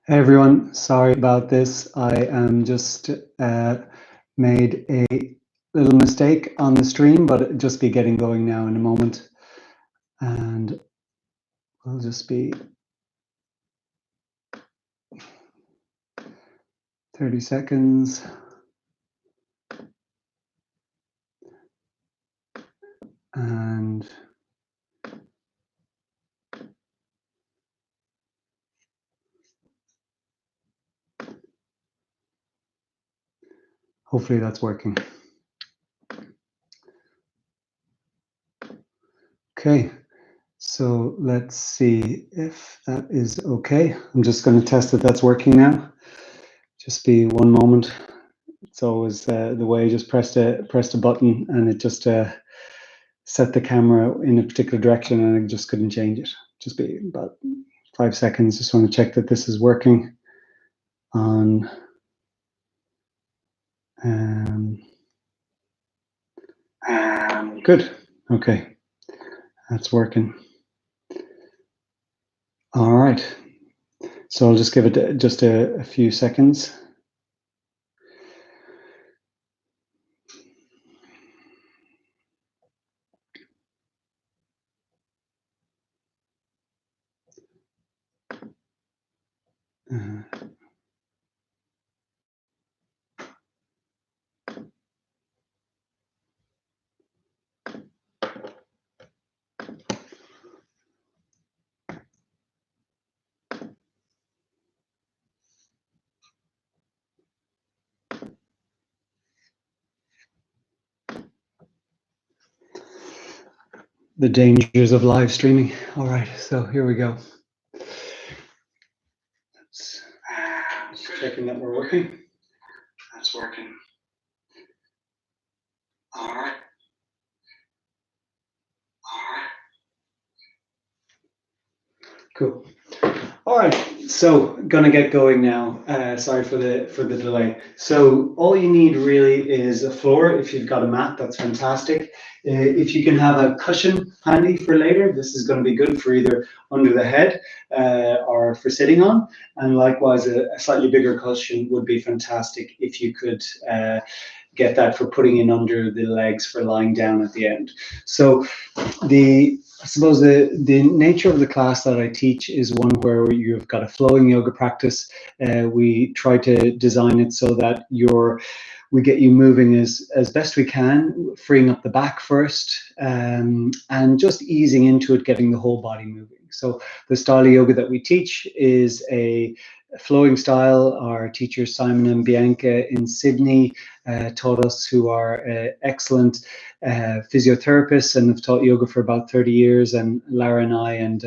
Hey everyone, sorry about this. I am just made a little mistake on the stream, but it'll just be getting going now in a moment. And we'll just be 30 seconds. And hopefully that's working. Okay, so let's see if that is okay. I'm just going to test that that's working now. Just be one moment. It's always the way I just pressed a button and it just set the camera in a particular direction and I just couldn't change it. Just be about 5 seconds. Just want to check that this is working on good. Okay, that's working. All right. So I'll just give it just a few seconds. The dangers of live streaming. All right, so here we go. Just checking that we're working. That's working. All right. Cool. All right, so gonna get going now. Sorry for the delay. So all you need really is a floor. If you've got a mat, that's fantastic. If you can have a cushion handy for later, this is going to be good for either under the head or for sitting on. And likewise, a slightly bigger cushion would be fantastic if you could get that for putting in under the legs for lying down at the end. So I suppose the nature of the class that I teach is one where you've got a flowing yoga practice. We try to design it so that we get you moving as best we can, freeing up the back first, and just easing into it, getting the whole body moving. So the style of yoga that we teach is a flowing style. Our teachers Simon and Bianca in Sydney taught us, who are excellent physiotherapists and have taught yoga for about 30 years. And Lara and I and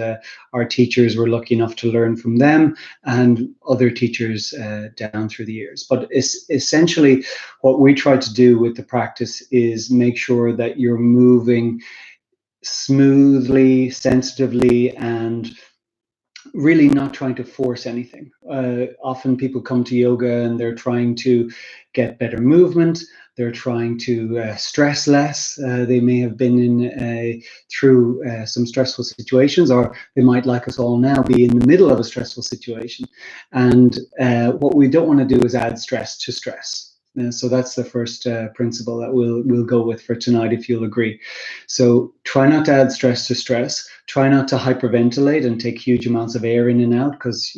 our teachers were lucky enough to learn from them and other teachers down through the years. But essentially what we try to do with the practice is make sure that you're moving smoothly, sensitively, and really not trying to force anything. Often people come to yoga and they're trying to get better movement. They're trying to stress less. They may have been through some stressful situations, or they might, like us all now, be in the middle of a stressful situation. And what we don't want to do is add stress to stress. So that's the first principle that we'll go with for tonight, if you'll agree. So try not to add stress to stress. Try not to hyperventilate and take huge amounts of air in and out, because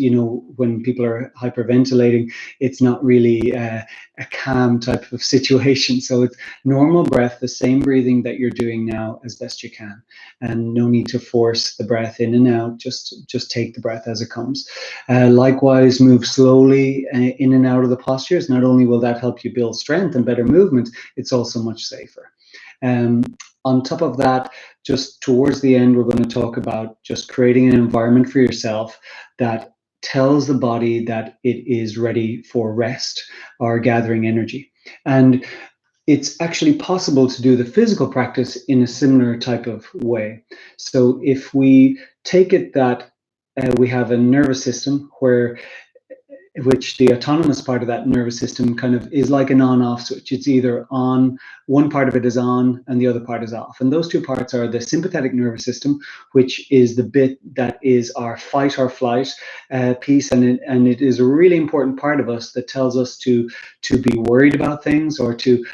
when people are hyperventilating, it's not really a calm type of situation. So it's normal breath, the same breathing that you're doing now as best you can, and no need to force the breath in and out. Just take the breath as it comes. Likewise, move slowly in and out of the postures. Not only will that help you build strength and better movement, it's also much safer. On top of that, just towards the end, we're going to talk about just creating an environment for yourself that tells the body that it is ready for rest or gathering energy. And it's actually possible to do the physical practice in a similar type of way. So if we take it that we have a nervous system where which the autonomous part of that nervous system kind of is like an on-off switch. It's either on, one part of it is on and the other part is off. And those two parts are the sympathetic nervous system, which is the bit that is our fight or flight piece, and it is a really important part of us that tells us to be worried about things, or to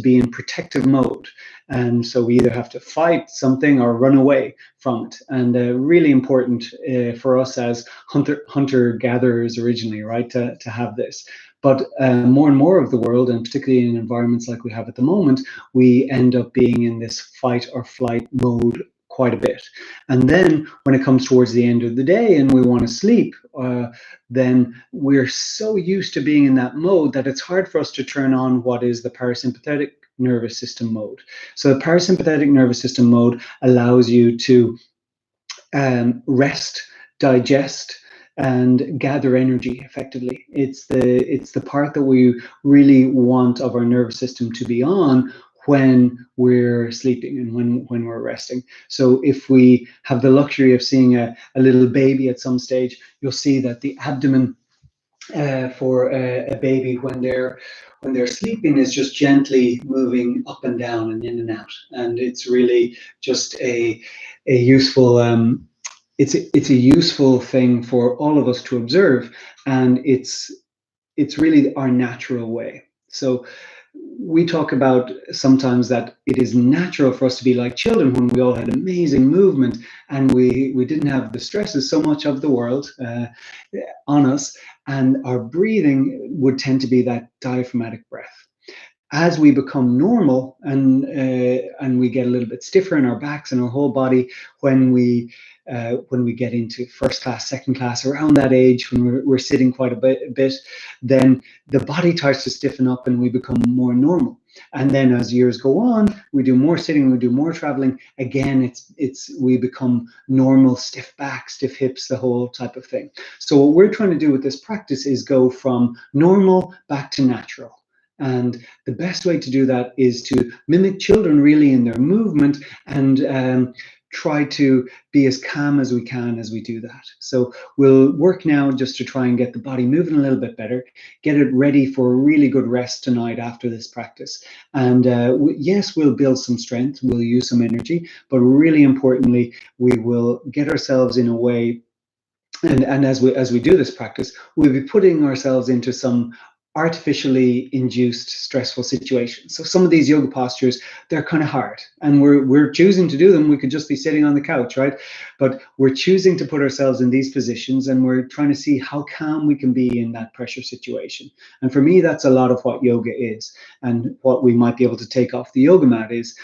be in protective mode. And so we either have to fight something or run away from it. And really important for us as hunter gatherers originally, right, to have this. But more and more of the world, and particularly in environments like we have at the moment, we end up being in this fight or flight mode quite a bit. And then when it comes towards the end of the day and we want to sleep, then we're so used to being in that mode that it's hard for us to turn on what is the parasympathetic nervous system mode. So the parasympathetic nervous system mode allows you to rest, digest, and gather energy effectively. It's the part that we really want of our nervous system to be on when we're sleeping and when we're resting. So if we have the luxury of seeing a little baby at some stage, you'll see that the abdomen for a baby when they're sleeping is just gently moving up and down and in and out, and it's really just a useful it's a useful thing for all of us to observe, and it's really our natural way. So we talk about sometimes that it is natural for us to be like children when we all had amazing movement and we didn't have the stresses so much of the world on us, and our breathing would tend to be that diaphragmatic breath. As we become normal and we get a little bit stiffer in our backs and our whole body when we get into first class, second class, around that age when we're sitting quite a bit, then the body starts to stiffen up and we become more normal. And then as years go on, we do more sitting, we do more traveling. Again, we become normal, stiff back, stiff hips, the whole type of thing. So what we're trying to do with this practice is go from normal back to natural. And the best way to do that is to mimic children really in their movement, and try to be as calm as we can as we do that. So we'll work now just to try and get the body moving a little bit better, get it ready for a really good rest tonight after this practice. And yes, we'll build some strength, we'll use some energy, but really importantly, we will get ourselves in a way, and as we do this practice, we'll be putting ourselves into some artificially induced stressful situations. So some of these yoga postures, they're kind of hard, and we're choosing to do them. We could just be sitting on the couch, right? But we're choosing to put ourselves in these positions, and we're trying to see how calm we can be in that pressure situation. And for me, that's a lot of what yoga is, and what we might be able to take off the yoga mat is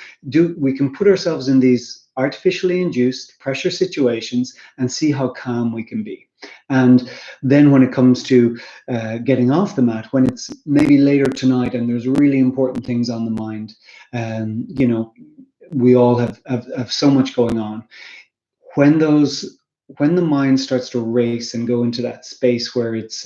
we can put ourselves in these artificially induced pressure situations and see how calm we can be. And then when it comes to getting off the mat, when it's maybe later tonight and there's really important things on the mind, we all have so much going on. When the mind starts to race and go into that space where it's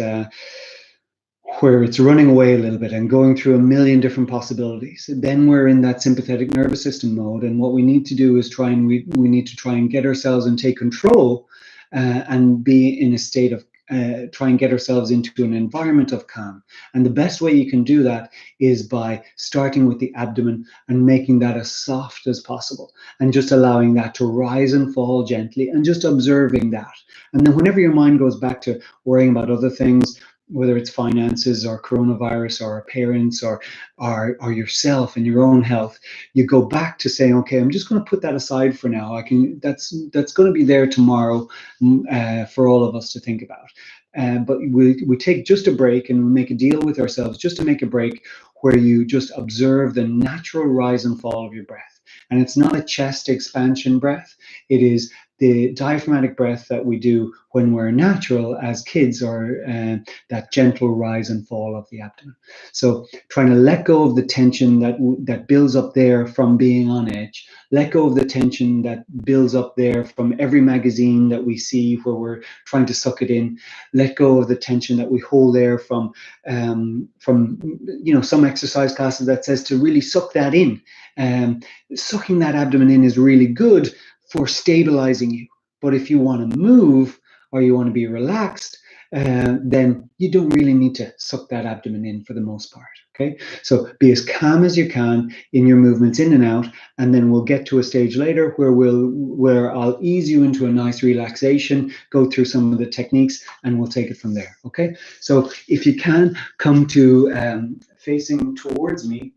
running away a little bit and going through a million different possibilities, then we're in that sympathetic nervous system mode. And what we need to do is we need to try and get ourselves and take control, and be in a state of try and get ourselves into an environment of calm. And the best way you can do that is by starting with the abdomen and making that as soft as possible, and just allowing that to rise and fall gently, and just observing that. And then whenever your mind goes back to worrying about other things, whether it's finances or coronavirus or parents or yourself and your own health, you go back to saying, okay, I'm just going to put that aside for now. That's going to be there tomorrow for all of us to think about. But we take just a break, and we make a deal with ourselves just to make a break where you just observe the natural rise and fall of your breath. And it's not a chest expansion breath. It is the diaphragmatic breath that we do when we're natural as kids, or that gentle rise and fall of the abdomen. So trying to let go of the tension that builds up there from being on edge, let go of the tension that builds up there from every magazine that we see where we're trying to suck it in, let go of the tension that we hold there from some exercise classes that says to really suck that in. Sucking that abdomen in is really good for stabilizing you. But if you want to move, or you want to be relaxed, then you don't really need to suck that abdomen in for the most part. Okay, so be as calm as you can in your movements in and out, and then we'll get to a stage later where I'll ease you into a nice relaxation, go through some of the techniques, and we'll take it from there. Okay, so if you can come to facing towards me,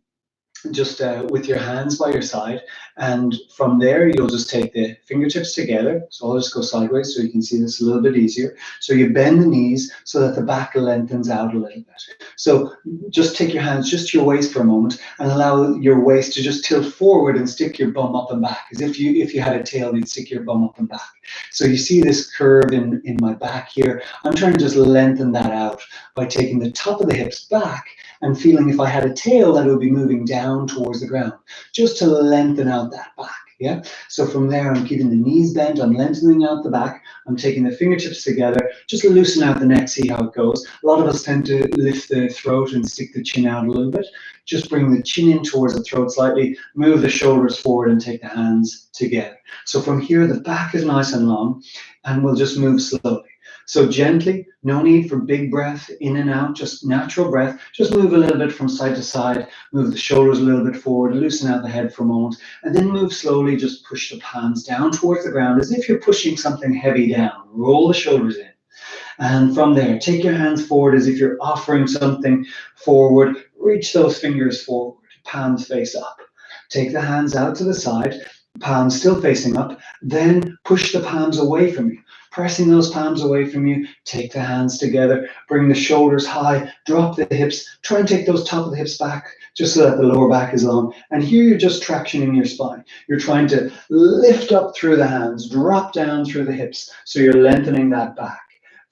just with your hands by your side, and from there you'll just take the fingertips together. So I'll just go sideways so you can see this a little bit easier. So you bend the knees so that the back lengthens out a little bit. So just take your hands just to your waist for a moment and allow your waist to just tilt forward and stick your bum up and back, as if you had a tail, you'd stick your bum up and back. So you see this curve in my back here. I'm trying to just lengthen that out by taking the top of the hips back and feeling if I had a tail that it would be moving down towards the ground, just to lengthen out that back. Yeah. So from there, I'm keeping the knees bent, I'm lengthening out the back, I'm taking the fingertips together, just loosen out the neck, see how it goes. A lot of us tend to lift the throat and stick the chin out a little bit. Just bring the chin in towards the throat slightly, move the shoulders forward and take the hands together. So from here, the back is nice and long, and we'll just move slowly. So gently, no need for big breath in and out, just natural breath. Just move a little bit from side to side, move the shoulders a little bit forward, loosen out the head for a moment, and then move slowly, just push the palms down towards the ground as if you're pushing something heavy down. Roll the shoulders in. And from there, take your hands forward as if you're offering something forward. Reach those fingers forward, palms face up. Take the hands out to the side, palms still facing up, then push the palms away from you. Pressing those palms away from you, take the hands together, bring the shoulders high, drop the hips, try and take those top of the hips back, just so that the lower back is long. And here you're just tractioning your spine. You're trying to lift up through the hands, drop down through the hips, so you're lengthening that back.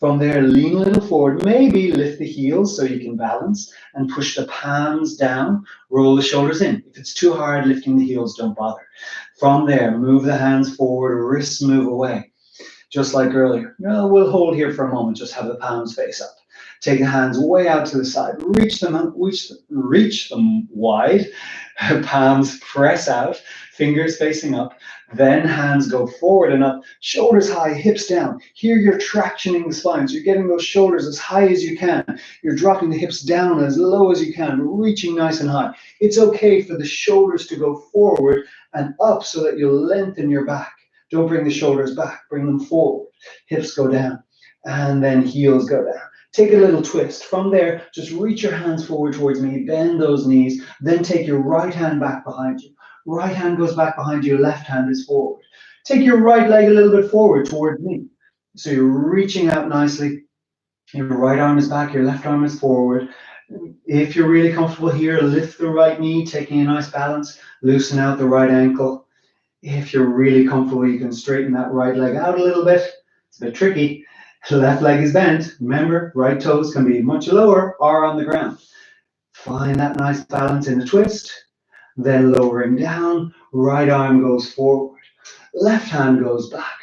From there, lean a little forward, maybe lift the heels so you can balance, and push the palms down, roll the shoulders in. If it's too hard lifting the heels, don't bother. From there, move the hands forward, wrists move away. Just like earlier. Well, we'll hold here for a moment, just have the palms face up. Take the hands way out to the side, reach them wide, palms press out, fingers facing up, then hands go forward and up, shoulders high, hips down. Here you're tractioning the spine, so you're getting those shoulders as high as you can. You're dropping the hips down as low as you can, reaching nice and high. It's okay for the shoulders to go forward and up so that you'll lengthen your back. Don't bring the shoulders back, bring them forward. Hips go down, and then heels go down. Take a little twist. From there, just reach your hands forward towards me, bend those knees, then take your right hand back behind you. Right hand goes back behind you, left hand is forward. Take your right leg a little bit forward towards me. So you're reaching out nicely. Your right arm is back, your left arm is forward. If you're really comfortable here, lift the right knee, taking a nice balance, loosen out the right ankle. If you're really comfortable, you can straighten that right leg out a little bit. It's a bit tricky. Left leg is bent. Remember, right toes can be much lower or on the ground. Find that nice balance in the twist. Then lowering down, right arm goes forward. Left hand goes back.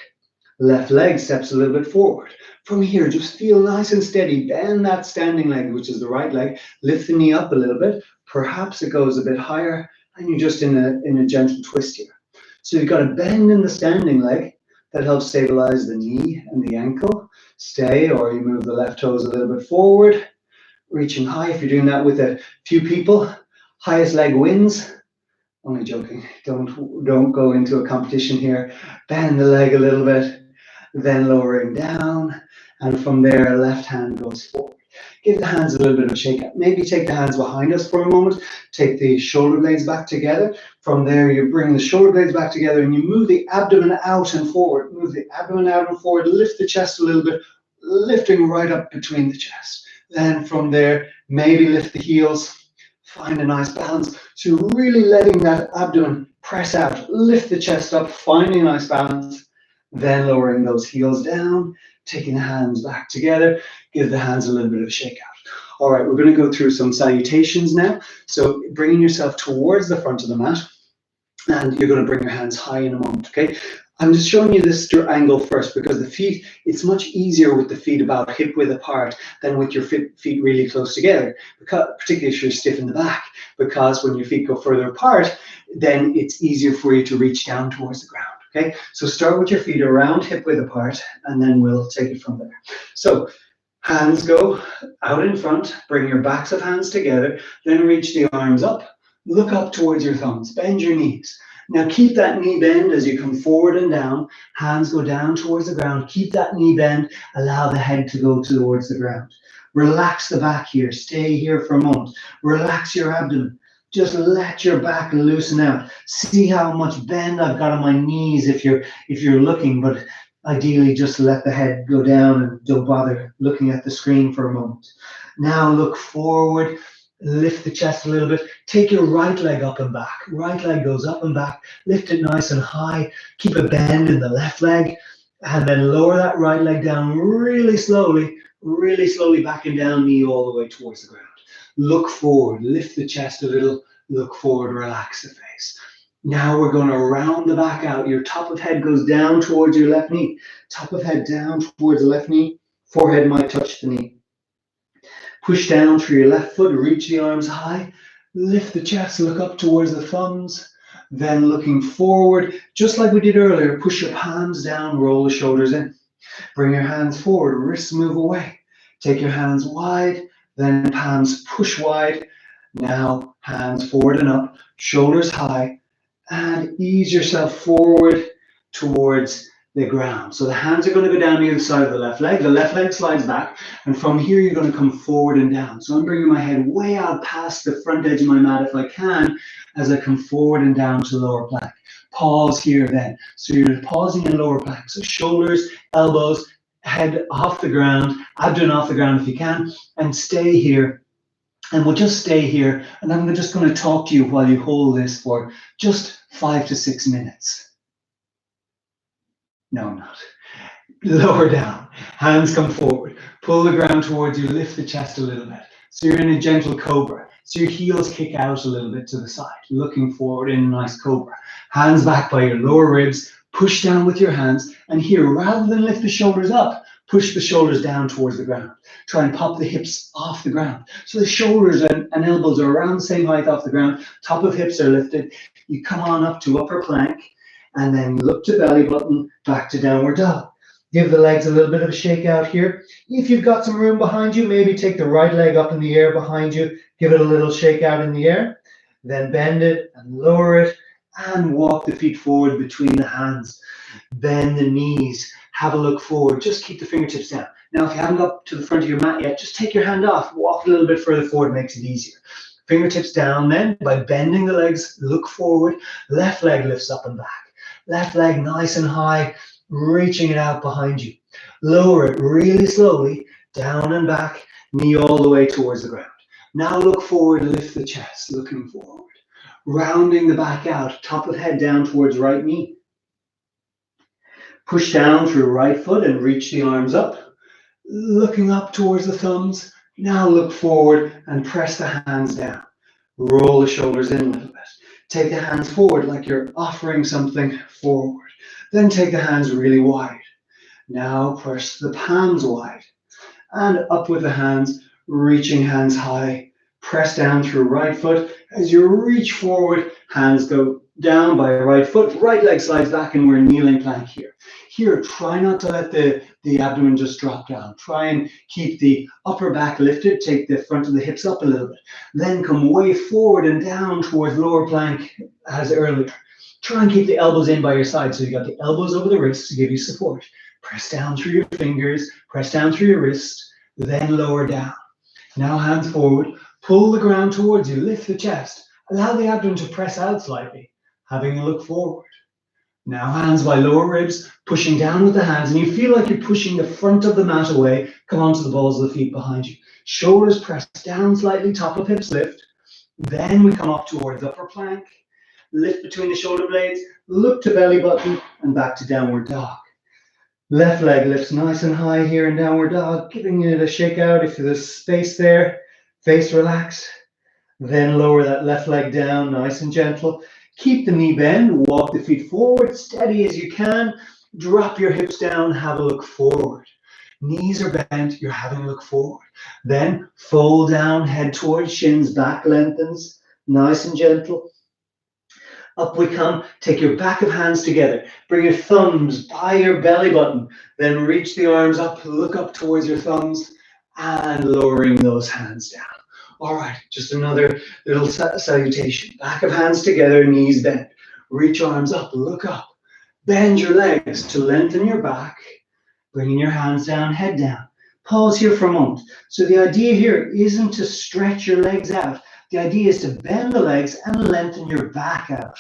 Left leg steps a little bit forward. From here, just feel nice and steady. Bend that standing leg, which is the right leg. Lift the knee up a little bit. Perhaps it goes a bit higher, and you're just in a gentle twist here. So you've got a bend in the standing leg that helps stabilize the knee and the ankle. Stay, or you move the left toes a little bit forward, reaching high. If you're doing that with a few people, highest leg wins. Only joking. Don't go into a competition here. Bend the leg a little bit, then lowering down, and from there, left hand goes forward. Give the hands a little bit of a shake up. Maybe take the hands behind us for a moment. Take the shoulder blades back together. From there, you bring the shoulder blades back together and you move the abdomen out and forward. Move the abdomen out and forward. Lift the chest a little bit, lifting right up between the chest. Then from there, maybe lift the heels. Find a nice balance. So really letting that abdomen press out. Lift the chest up, finding a nice balance. Then lowering those heels down, taking the hands back together. Give the hands a little bit of a shake out. All right, we're going to go through some salutations now. So bringing yourself towards the front of the mat, and you're going to bring your hands high in a moment, okay? I'm just showing you this angle first because the feet, it's much easier with the feet about hip width apart than with your feet really close together, because, particularly if you're stiff in the back, because when your feet go further apart, then it's easier for you to reach down towards the ground, okay? So start with your feet around hip width apart, and then we'll take it from there. So Hands go out in front, bring your backs of hands together, then reach the arms up, look up towards your thumbs, bend your knees. Now keep that knee bend as you come forward and down, hands go down towards the ground, keep that knee bend, allow the head to go towards the ground. Relax the back here, stay here for a moment, relax your abdomen. Just let your back loosen out. See how much bend I've got on my knees if you're looking, but ideally just let the head go down and don't bother looking at the screen for a moment. Now look forward, lift the chest a little bit, take your right leg up and back. Right leg goes up and back, lift it nice and high, keep a bend in the left leg, and then lower that right leg down really slowly backing down, knee all the way towards the ground. Look forward, lift the chest a little, look forward, relax the face. Now we're going to round the back out. Your top of head goes down towards your left knee. Top of head down towards the left knee. Forehead might touch the knee. Push down through your left foot. Reach the arms high. Lift the chest. Look up towards the thumbs. Then looking forward, just like we did earlier, push your palms down, roll the shoulders in. Bring your hands forward. Wrists move away. Take your hands wide. Then palms push wide. Now hands forward and up. Shoulders high. And ease yourself forward towards the ground. So the hands are going to go down either side of the left leg. The left leg slides back, and from here you're going to come forward and down. So I'm bringing my head way out past the front edge of my mat if I can, as I come forward and down to lower plank. Pause here then. So you're pausing in lower plank. So shoulders, elbows, head off the ground, abdomen off the ground if you can, and stay here. And we'll just stay here, and I'm just going to talk to you while you hold this for just 5 to 6 minutes. No, I'm not. Lower down, hands come forward, pull the ground towards you, lift the chest a little bit. So you're in a gentle cobra. So your heels kick out a little bit to the side, looking forward in a nice cobra. Hands back by your lower ribs, push down with your hands, and here, rather than lift the shoulders up, push the shoulders down towards the ground. Try and pop the hips off the ground. So the shoulders and elbows are around the same height off the ground. Top of hips are lifted. You come on up to upper plank, and then look to belly button, back to downward dog. Give the legs a little bit of a shake out here. If you've got some room behind you, maybe take the right leg up in the air behind you. Give it a little shake out in the air. Then bend it and lower it, and walk the feet forward between the hands. Bend the knees. Have a look forward. Just keep the fingertips down. Now, if you haven't got to the front of your mat yet, just take your hand off. Walk a little bit further forward, makes it easier. Fingertips down then. By bending the legs, look forward. Left leg lifts up and back. Left leg nice and high, reaching it out behind you. Lower it really slowly, down and back, knee all the way towards the ground. Now look forward, lift the chest, looking forward. Rounding the back out, top of head down towards right knee. Push down through right foot and reach the arms up. Looking up towards the thumbs. Now look forward and press the hands down. Roll the shoulders in a little bit. Take the hands forward like you're offering something forward. Then take the hands really wide. Now press the palms wide. And up with the hands, reaching hands high. Press down through right foot. As you reach forward, hands go down by right foot. Right leg slides back, and we're kneeling plank here. Here, try not to let the abdomen just drop down. Try and keep the upper back lifted. Take the front of the hips up a little bit. Then come way forward and down towards lower plank as earlier. Try and keep the elbows in by your side. So you got the elbows over the wrists to give you support. Press down through your fingers. Press down through your wrist. Then lower down. Now hands forward. Pull the ground towards you. Lift the chest. Allow the abdomen to press out slightly. Having a look forward. Now hands by lower ribs, pushing down with the hands, and you feel like you're pushing the front of the mat away. Come onto the balls of the feet behind you. Shoulders press down slightly, top of hips lift. Then we come up towards upper plank. Lift between the shoulder blades, look to belly button, and back to downward dog. Left leg lifts nice and high here in downward dog, giving it a shake out if there's space there. Face relaxed. Then lower that left leg down, nice and gentle. Keep the knee bend, walk the feet forward, steady as you can. Drop your hips down, have a look forward. Knees are bent, you're having a look forward. Then fold down, head towards shins, back lengthens, nice and gentle. Up we come, take your back of hands together. Bring your thumbs by your belly button. Then reach the arms up, look up towards your thumbs. and lowering those hands down. All right, just another little salutation. Back of hands together, knees bent. Reach arms up, look up. Bend your legs to lengthen your back, bringing your hands down, head down. Pause here for a moment. So the idea here isn't to stretch your legs out. The idea is to bend the legs and lengthen your back out.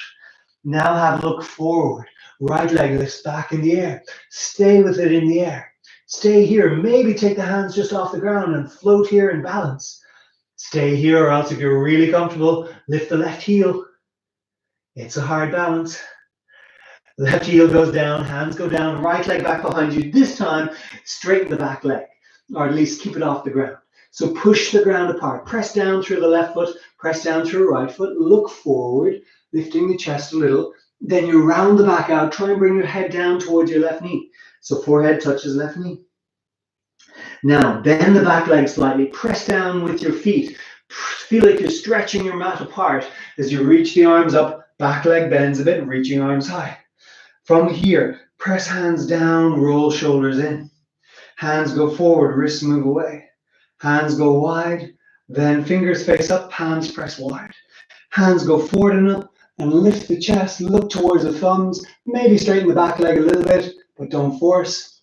Now have a look forward. Right leg lifts back in the air. Stay with it in the air. Stay here. Maybe take the hands just off the ground and float here in balance. Stay here, or else if you're really comfortable, lift the left heel. It's a hard balance. Left heel goes down, hands go down, right leg back behind you. This time, straighten the back leg, or at least keep it off the ground. So push the ground apart. Press down through the left foot, press down through the right foot, look forward, lifting the chest a little. Then you round the back out, try and bring your head down towards your left knee. So forehead touches left knee. Now, bend the back leg slightly, press down with your feet. Feel like you're stretching your mat apart as you reach the arms up, back leg bends a bit, reaching arms high. From here, press hands down, roll shoulders in. Hands go forward, wrists move away. Hands go wide, then fingers face up, hands press wide. Hands go forward and up, and lift the chest, look towards the thumbs, maybe straighten the back leg a little bit, but don't force.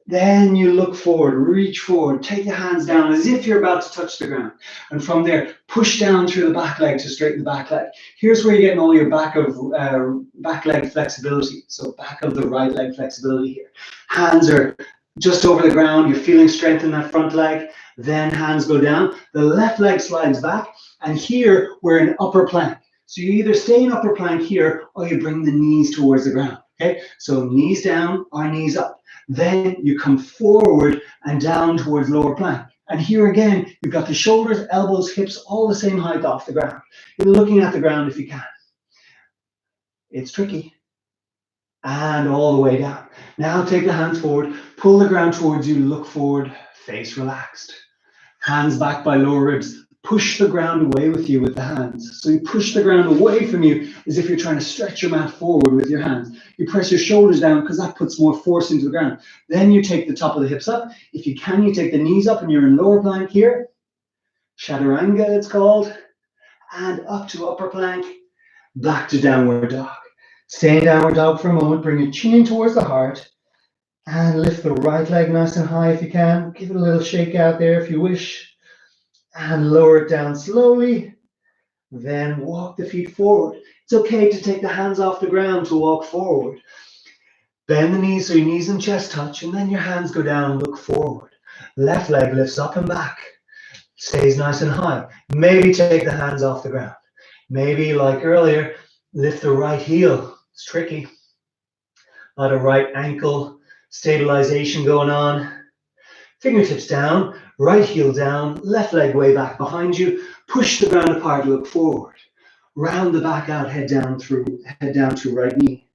Then you look forward, reach forward, take the hands down as if you're about to touch the ground. And from there, push down through the back leg to straighten the back leg. Here's where you're getting all your back leg flexibility. So back of the right leg flexibility here. Hands are just over the ground. You're feeling strength in that front leg. Then hands go down. The left leg slides back. And here, we're in upper plank. So you either stay in upper plank here, or you bring the knees towards the ground. Okay, so knees down or knees up. Then you come forward and down towards lower plank. And here again, you've got the shoulders, elbows, hips, all the same height off the ground. You're looking at the ground if you can. It's tricky. And all the way down. Now take the hands forward, pull the ground towards you, look forward, face relaxed. Hands back by lower ribs. Push the ground away with you with the hands. So you push the ground away from you as if you're trying to stretch your mat forward with your hands. You press your shoulders down because that puts more force into the ground. Then you take the top of the hips up. If you can, you take the knees up and you're in lower plank here. Chaturanga it's called. And up to upper plank. Back to downward dog. Stay in downward dog for a moment. Bring your chin in towards the heart. And lift the right leg nice and high if you can. Give it a little shake out there if you wish. And lower it down slowly. Then walk the feet forward. It's okay to take the hands off the ground to walk forward. Bend the knees so your knees and chest touch, and then your hands go down and look forward. Left leg lifts up and back. Stays nice and high. Maybe take the hands off the ground. Maybe, like earlier, lift the right heel. It's tricky. A lot of right ankle stabilization going on. Fingertips down, right heel down, left leg way back behind you. Push the ground apart, look forward. Round the back out, head down to right knee.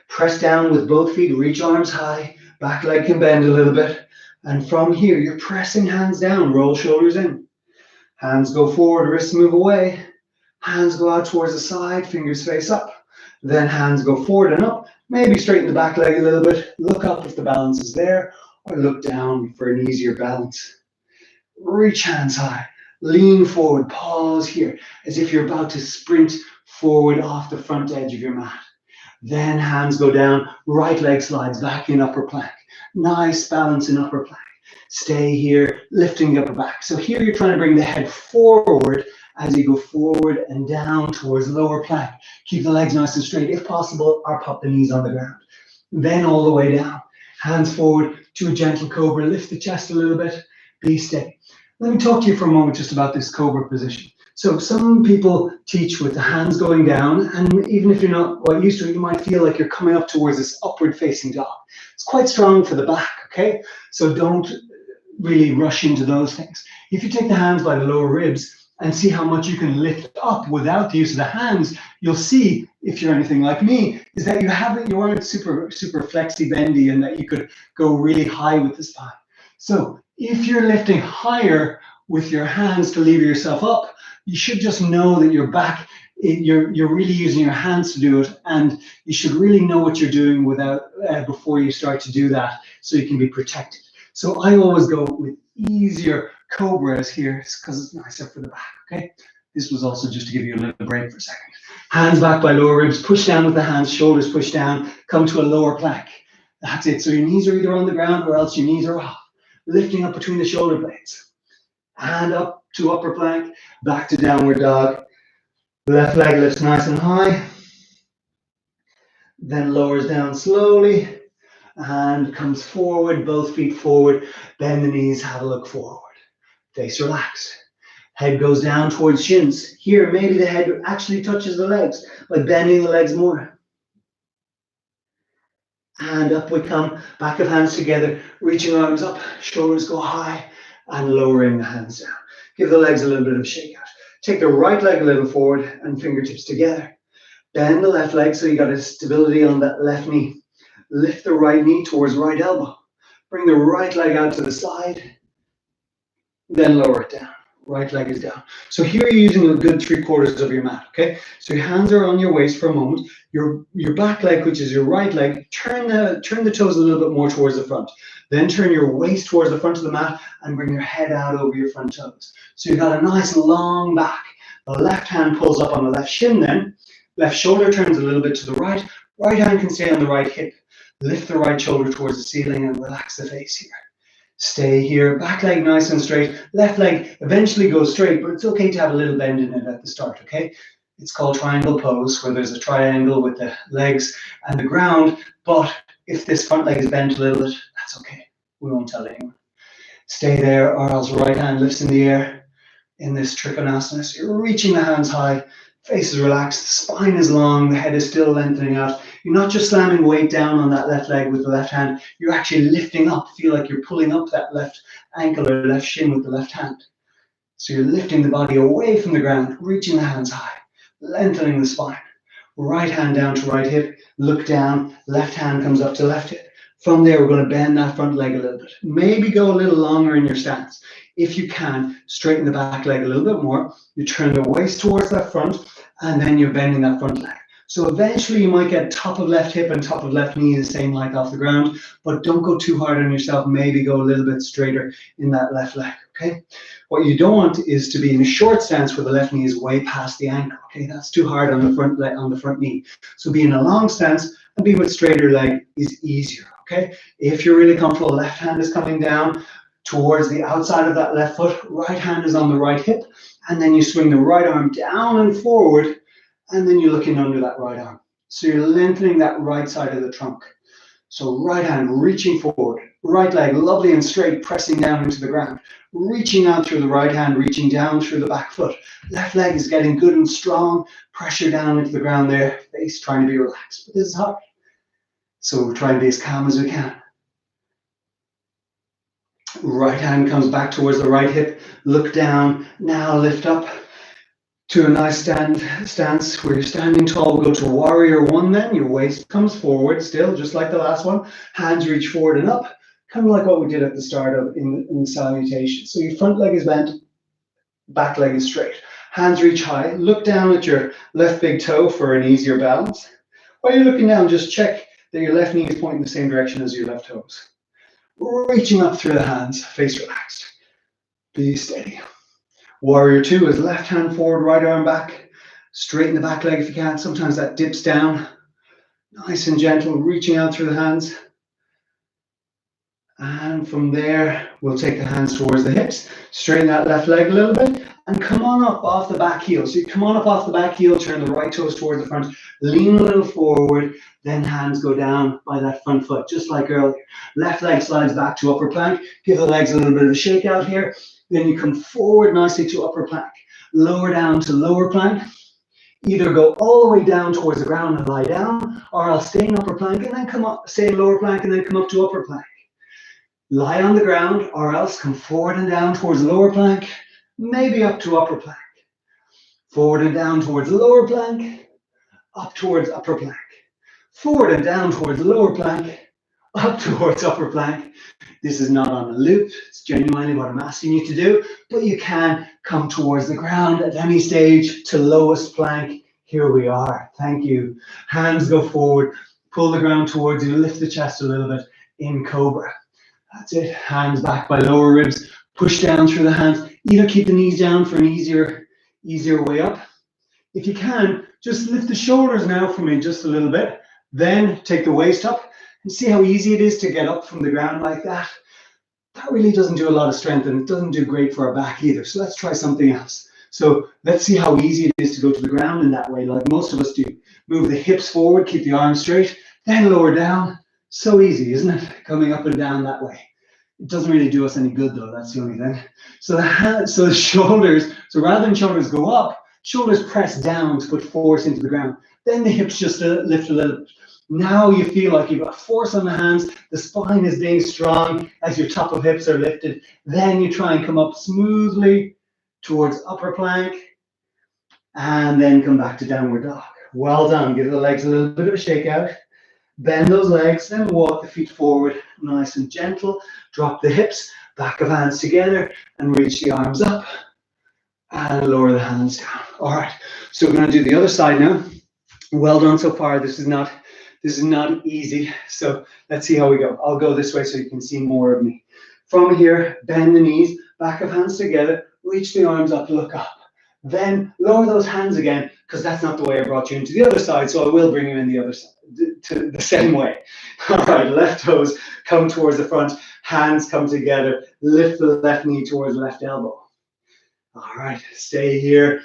Press down with both feet, reach arms high. Back leg can bend a little bit. And from here, you're pressing hands down, roll shoulders in. Hands go forward, wrists move away. Hands go out towards the side, fingers face up. Then hands go forward and up. Maybe straighten the back leg a little bit. Look up if the balance is there. Or look down for an easier balance. Reach hands high, lean forward, pause here, as if you're about to sprint forward off the front edge of your mat. Then hands go down, right leg slides back in upper plank. Nice balance in upper plank. Stay here, lifting the upper back. So here you're trying to bring the head forward as you go forward and down towards lower plank. Keep the legs nice and straight, if possible, or pop the knees on the ground. Then all the way down. Hands forward to a gentle cobra. Lift the chest a little bit. Be steady. Let me talk to you for a moment just about this cobra position. So some people teach with the hands going down, and even if you're not quite used to it, you might feel like you're coming up towards this upward facing dog. It's quite strong for the back, okay? So don't really rush into those things. If you take the hands by the lower ribs and see how much you can lift up without the use of the hands, you'll see, if you're anything like me, is that you aren't super flexy bendy and that you could go really high with the spine. So if you're lifting higher with your hands to lever yourself up, you should just know that your back, you're really using your hands to do it, and you should really know what you're doing without before you start to do that, so you can be protected. So I always go with easier cobras here because it's nicer for the back, okay? This was also just to give you a little break for a second. Hands back by lower ribs, push down with the hands, shoulders push down, come to a lower plank. That's it. So your knees are either on the ground or else your knees are off. Lifting up between the shoulder blades. Hand up to upper plank, back to downward dog. Left leg lifts nice and high. Then lowers down slowly. Hand comes forward, both feet forward. Bend the knees, have a look forward. Face relaxed. Head goes down towards shins. Here, maybe the head actually touches the legs by bending the legs more. And up we come, back of hands together, reaching arms up, shoulders go high, and lowering the hands down. Give the legs a little bit of a shake out. Take the right leg a little forward and fingertips together. Bend the left leg so you got a stability on that left knee. Lift the right knee towards right elbow. Bring the right leg out to the side, then lower it down. Right leg is down. So here you're using a good 3/4 of your mat, okay? So your hands are on your waist for a moment. Your back leg, which is your right leg, turn the toes a little bit more towards the front. Then turn your waist towards the front of the mat and bring your head out over your front toes. So you've got a nice long back. The left hand pulls up on the left shin then. Left shoulder turns a little bit to the right. Right hand can stay on the right hip. Lift the right shoulder towards the ceiling and relax the face here. Stay here, back leg nice and straight. Left leg eventually goes straight, but it's okay to have a little bend in it at the start, okay? It's called triangle pose, where there's a triangle with the legs and the ground, but if this front leg is bent a little bit, that's okay. We won't tell anyone. Stay there, or else right hand lifts in the air in this Trikonasana. So you're reaching the hands high, face is relaxed, the spine is long, the head is still lengthening out. You're not just slamming weight down on that left leg with the left hand, you're actually lifting up. Feel like you're pulling up that left ankle or left shin with the left hand. So you're lifting the body away from the ground, reaching the hands high, lengthening the spine. Right hand down to right hip, look down, left hand comes up to left hip. From there, we're going to bend that front leg a little bit. Maybe go a little longer in your stance. If you can, straighten the back leg a little bit more. You turn the waist towards that front, and then you're bending that front leg. So eventually you might get top of left hip and top of left knee the same length off the ground, but don't go too hard on yourself. Maybe go a little bit straighter in that left leg, okay? What you don't want is to be in a short stance where the left knee is way past the ankle, okay? That's too hard on the front leg, on the front knee. So be in a long stance and be with straighter leg is easier, okay? If you're really comfortable, left hand is coming down towards the outside of that left foot, right hand is on the right hip, and then you swing the right arm down and forward, and then you're looking under that right arm. So you're lengthening that right side of the trunk. So right hand reaching forward, right leg lovely and straight, pressing down into the ground, reaching out through the right hand, reaching down through the back foot. Left leg is getting good and strong, pressure down into the ground there, face trying to be relaxed, but this is hard. So we're trying to be as calm as we can. Right hand comes back towards the right hip, look down, now lift up to a nice stance where you're standing tall. We'll go to warrior one then. Your waist comes forward still, just like the last one. Hands reach forward and up, kind of like what we did at the start of in the salutation. So your front leg is bent, back leg is straight. Hands reach high, look down at your left big toe for an easier balance. While you're looking down, just check that your left knee is pointing the same direction as your left toes. Reaching up through the hands, face relaxed. Be steady. Warrior two is left hand forward, right arm back. Straighten the back leg if you can. Sometimes that dips down. Nice and gentle, reaching out through the hands. And from there, we'll take the hands towards the hips. Straighten that left leg a little bit. And come on up off the back heel. So you come on up off the back heel, turn the right toes towards the front. Lean a little forward. Then hands go down by that front foot, just like earlier. Left leg slides back to upper plank. Give the legs a little bit of a shake out here. Then you come forward nicely to upper plank. Lower down to lower plank. Either go all the way down towards the ground and lie down, or I'll stay in upper plank and then come up, stay in lower plank and then come up to upper plank. Lie on the ground, or else come forward and down towards lower plank, maybe up to upper plank. Forward and down towards lower plank, up towards upper plank. Forward and down towards lower plank, up towards upper plank. This is not on a loop, it's genuinely what I'm asking you to do, but you can come towards the ground at any stage to lowest plank. Here we are, thank you. Hands go forward, pull the ground towards you, lift the chest a little bit in cobra. That's it. Hands back by lower ribs. Push down through the hands. Either keep the knees down for an easier way up. If you can, just lift the shoulders now for me just a little bit. Then take the waist up and see how easy it is to get up from the ground like that. That really doesn't do a lot of strength and it doesn't do great for our back either. So let's try something else. So let's see how easy it is to go to the ground in that way, like most of us do. Move the hips forward, keep the arms straight, then lower down. So easy, isn't it? Coming up and down that way. It doesn't really do us any good though, that's the only thing. So the shoulders, so rather than shoulders go up, shoulders press down to put force into the ground. Then the hips just lift a little bit. Now you feel like you've got force on the hands, the spine is being strong as your top of hips are lifted. Then you try and come up smoothly towards upper plank and then come back to downward dog. Well done. Give the legs a little bit of a shake out. Bend those legs and walk the feet forward nice and gentle. Drop the hips, back of hands together and reach the arms up and lower the hands down. All right, so we're going to do the other side now. Well done so far. This is not easy. So let's see how we go. I'll go this way so you can see more of me. From here, bend the knees, back of hands together, reach the arms up, look up. Then lower those hands again, because that's not the way I brought you into the other side, so I will bring you in the other side, to the same way. All right, left toes come towards the front, hands come together, lift the left knee towards the left elbow. All right, stay here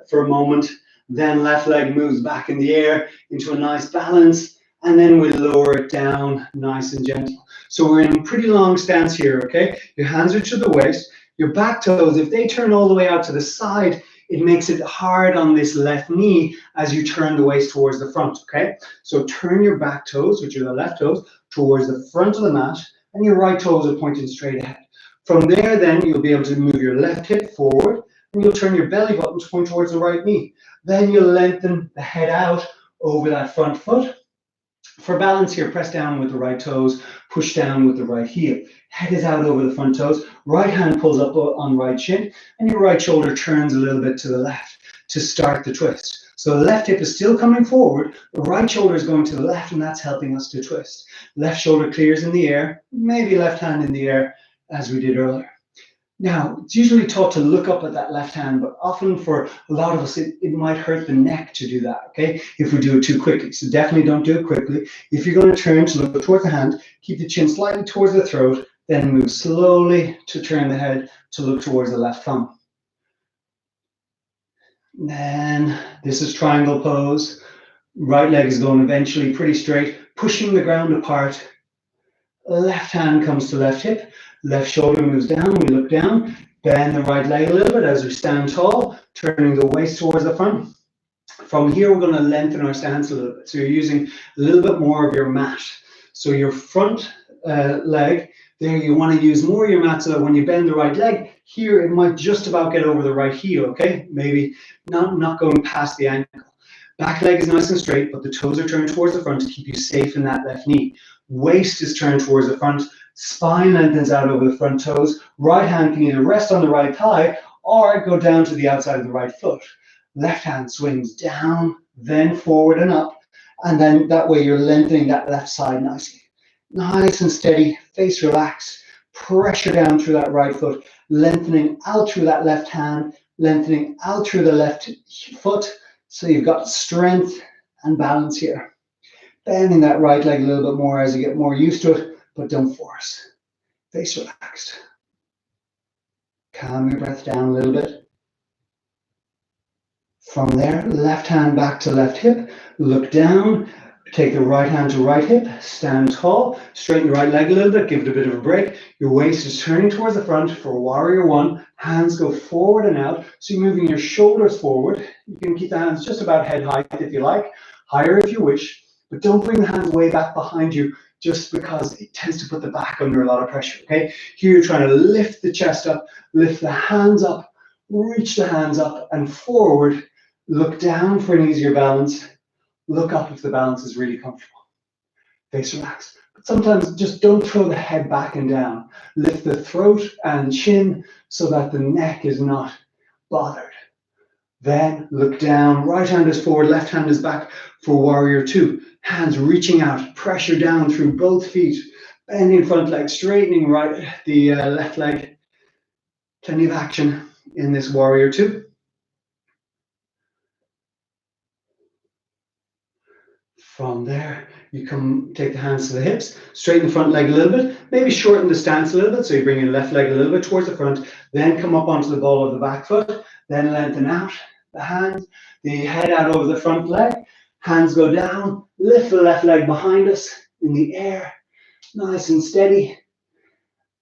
for a moment, then left leg moves back in the air into a nice balance, and then we lower it down nice and gentle. So we're in a pretty long stance here, okay? Your hands are to the waist. Your back toes, if they turn all the way out to the side, it makes it hard on this left knee as you turn the waist towards the front, okay? So turn your back toes, which are the left toes, towards the front of the mat, and your right toes are pointing straight ahead. From there, then, you'll be able to move your left hip forward, and you'll turn your belly button to point towards the right knee. Then you'll lengthen the head out over that front foot. For balance here, press down with the right toes, push down with the right heel. Head is out over the front toes, right hand pulls up on right shin, and your right shoulder turns a little bit to the left to start the twist. So the left hip is still coming forward, the right shoulder is going to the left, and that's helping us to twist. Left shoulder clears in the air, maybe left hand in the air, as we did earlier. Now, it's usually taught to look up at that left hand, but often for a lot of us, it might hurt the neck to do that, okay, if we do it too quickly. So definitely don't do it quickly. If you're going to turn to look towards the hand, keep the chin slightly towards the throat, then move slowly to turn the head to look towards the left thumb. Then this is triangle pose. Right leg is going eventually pretty straight, pushing the ground apart. Left hand comes to left hip. Left shoulder moves down, we look down, bend the right leg a little bit as we stand tall, turning the waist towards the front. From here, we're going to lengthen our stance a little bit. So you're using a little bit more of your mat. So your front leg, there you want to use more of your mat so that when you bend the right leg, here it might just about get over the right heel, okay? Maybe not going past the ankle. Back leg is nice and straight, but the toes are turned towards the front to keep you safe in that left knee. Waist is turned towards the front. Spine lengthens out over the front toes. Right hand can either rest on the right thigh or go down to the outside of the right foot. Left hand swings down, then forward and up. And then that way you're lengthening that left side nicely. Nice and steady, face relaxed. Pressure down through that right foot, lengthening out through that left hand, lengthening out through the left foot. So you've got strength and balance here. Bending that right leg a little bit more as you get more used to it, but don't force. Face relaxed. Calm your breath down a little bit. From there, left hand back to left hip. Look down. Take the right hand to right hip. Stand tall. Straighten your right leg a little bit. Give it a bit of a break. Your waist is turning towards the front for warrior one. Hands go forward and out. So you're moving your shoulders forward. You can keep the hands just about head height if you like. Higher if you wish. But don't bring the hands way back behind you just because it tends to put the back under a lot of pressure, okay? Here you're trying to lift the chest up, lift the hands up, reach the hands up and forward. Look down for an easier balance. Look up if the balance is really comfortable. Face relaxed. But sometimes just don't throw the head back and down. Lift the throat and chin so that the neck is not bothered. Then look down. Right hand is forward, left hand is back for warrior two. Hands reaching out, pressure down through both feet. Bending front leg, straightening the left leg. Plenty of action in this warrior two. From there, you come take the hands to the hips, straighten the front leg a little bit, maybe shorten the stance a little bit, so you bring your left leg a little bit towards the front, then come up onto the ball of the back foot, then lengthen out the hand, the head out over the front leg, hands go down, lift the left leg behind us in the air, nice and steady,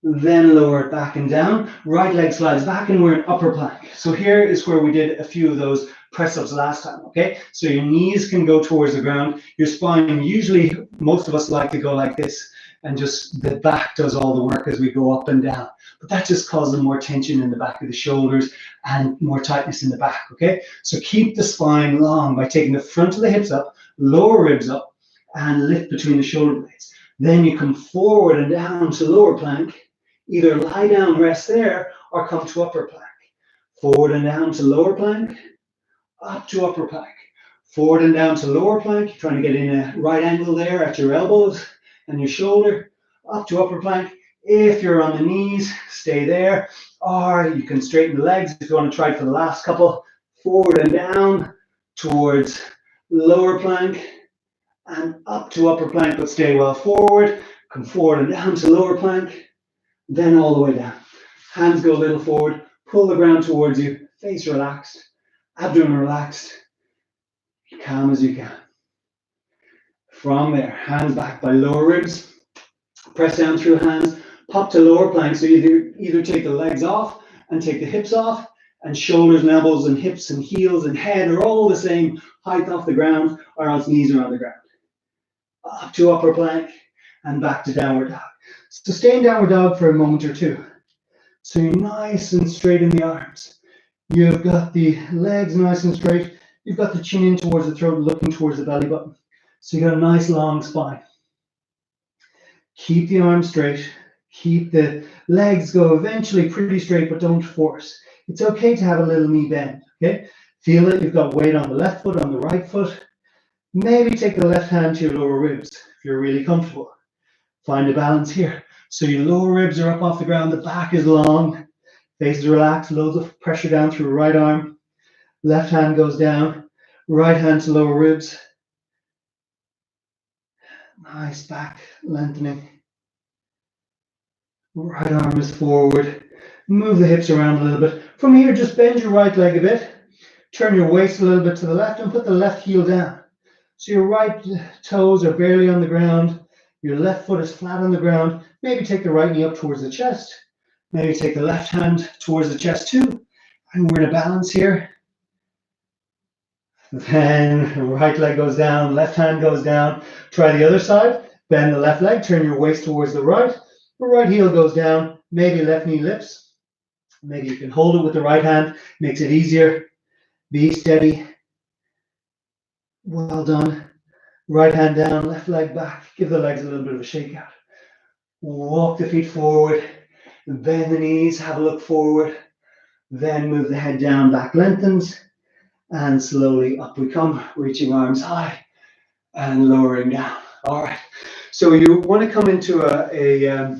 then lower it back and down, right leg slides back and we're in upper plank. So here is where we did a few of those press-ups last time, okay? So your knees can go towards the ground, your spine, usually most of us like to go like this, and just the back does all the work as we go up and down. But that just causes more tension in the back of the shoulders and more tightness in the back, okay? So keep the spine long by taking the front of the hips up, lower ribs up, and lift between the shoulder blades. Then you come forward and down to lower plank, either lie down, rest there, or come to upper plank. Forward and down to lower plank, up to upper plank. Forward and down to lower plank, trying to get in a right angle there at your elbows and your shoulder, up to upper plank. If you're on the knees, stay there, or you can straighten the legs if you want to try for the last couple. Forward and down towards lower plank and up to upper plank, but stay well forward. Come forward and down to lower plank, then all the way down. Hands go a little forward, pull the ground towards you, face relaxed, abdomen relaxed, calm as you can. From there, hands back by lower ribs, press down through hands, pop to lower plank. So either take the legs off and take the hips off, and shoulders and elbows and hips and heels and head are all the same height off the ground, or else knees are on the ground. Up to upper plank and back to downward dog. So stay in downward dog for a moment or two. So you're nice and straight in the arms. You've got the legs nice and straight. You've got the chin in towards the throat, looking towards the belly button. So you've got a nice long spine. Keep the arms straight. Keep the legs go eventually pretty straight, but don't force. It's okay to have a little knee bend, okay? Feel that you've got weight on the left foot, on the right foot. Maybe take the left hand to your lower ribs if you're really comfortable. Find a balance here. So your lower ribs are up off the ground, the back is long, face is relaxed, loads of pressure down through right arm. Left hand goes down, right hand to lower ribs. Nice back lengthening. Right arm is forward. Move the hips around a little bit. From here, just bend your right leg a bit. Turn your waist a little bit to the left and put the left heel down. So your right toes are barely on the ground. Your left foot is flat on the ground. Maybe take the right knee up towards the chest. Maybe take the left hand towards the chest too. And we're in a balance here. Then right leg goes down, left hand goes down. Try the other side. Bend the left leg, turn your waist towards the right. The right heel goes down. Maybe left knee lifts. Maybe you can hold it with the right hand. Makes it easier. Be steady. Well done. Right hand down, left leg back. Give the legs a little bit of a shake out. Walk the feet forward. Bend the knees, have a look forward. Then move the head down, back lengthens. And slowly up we come, reaching arms high and lowering down. All right. So you want to come into a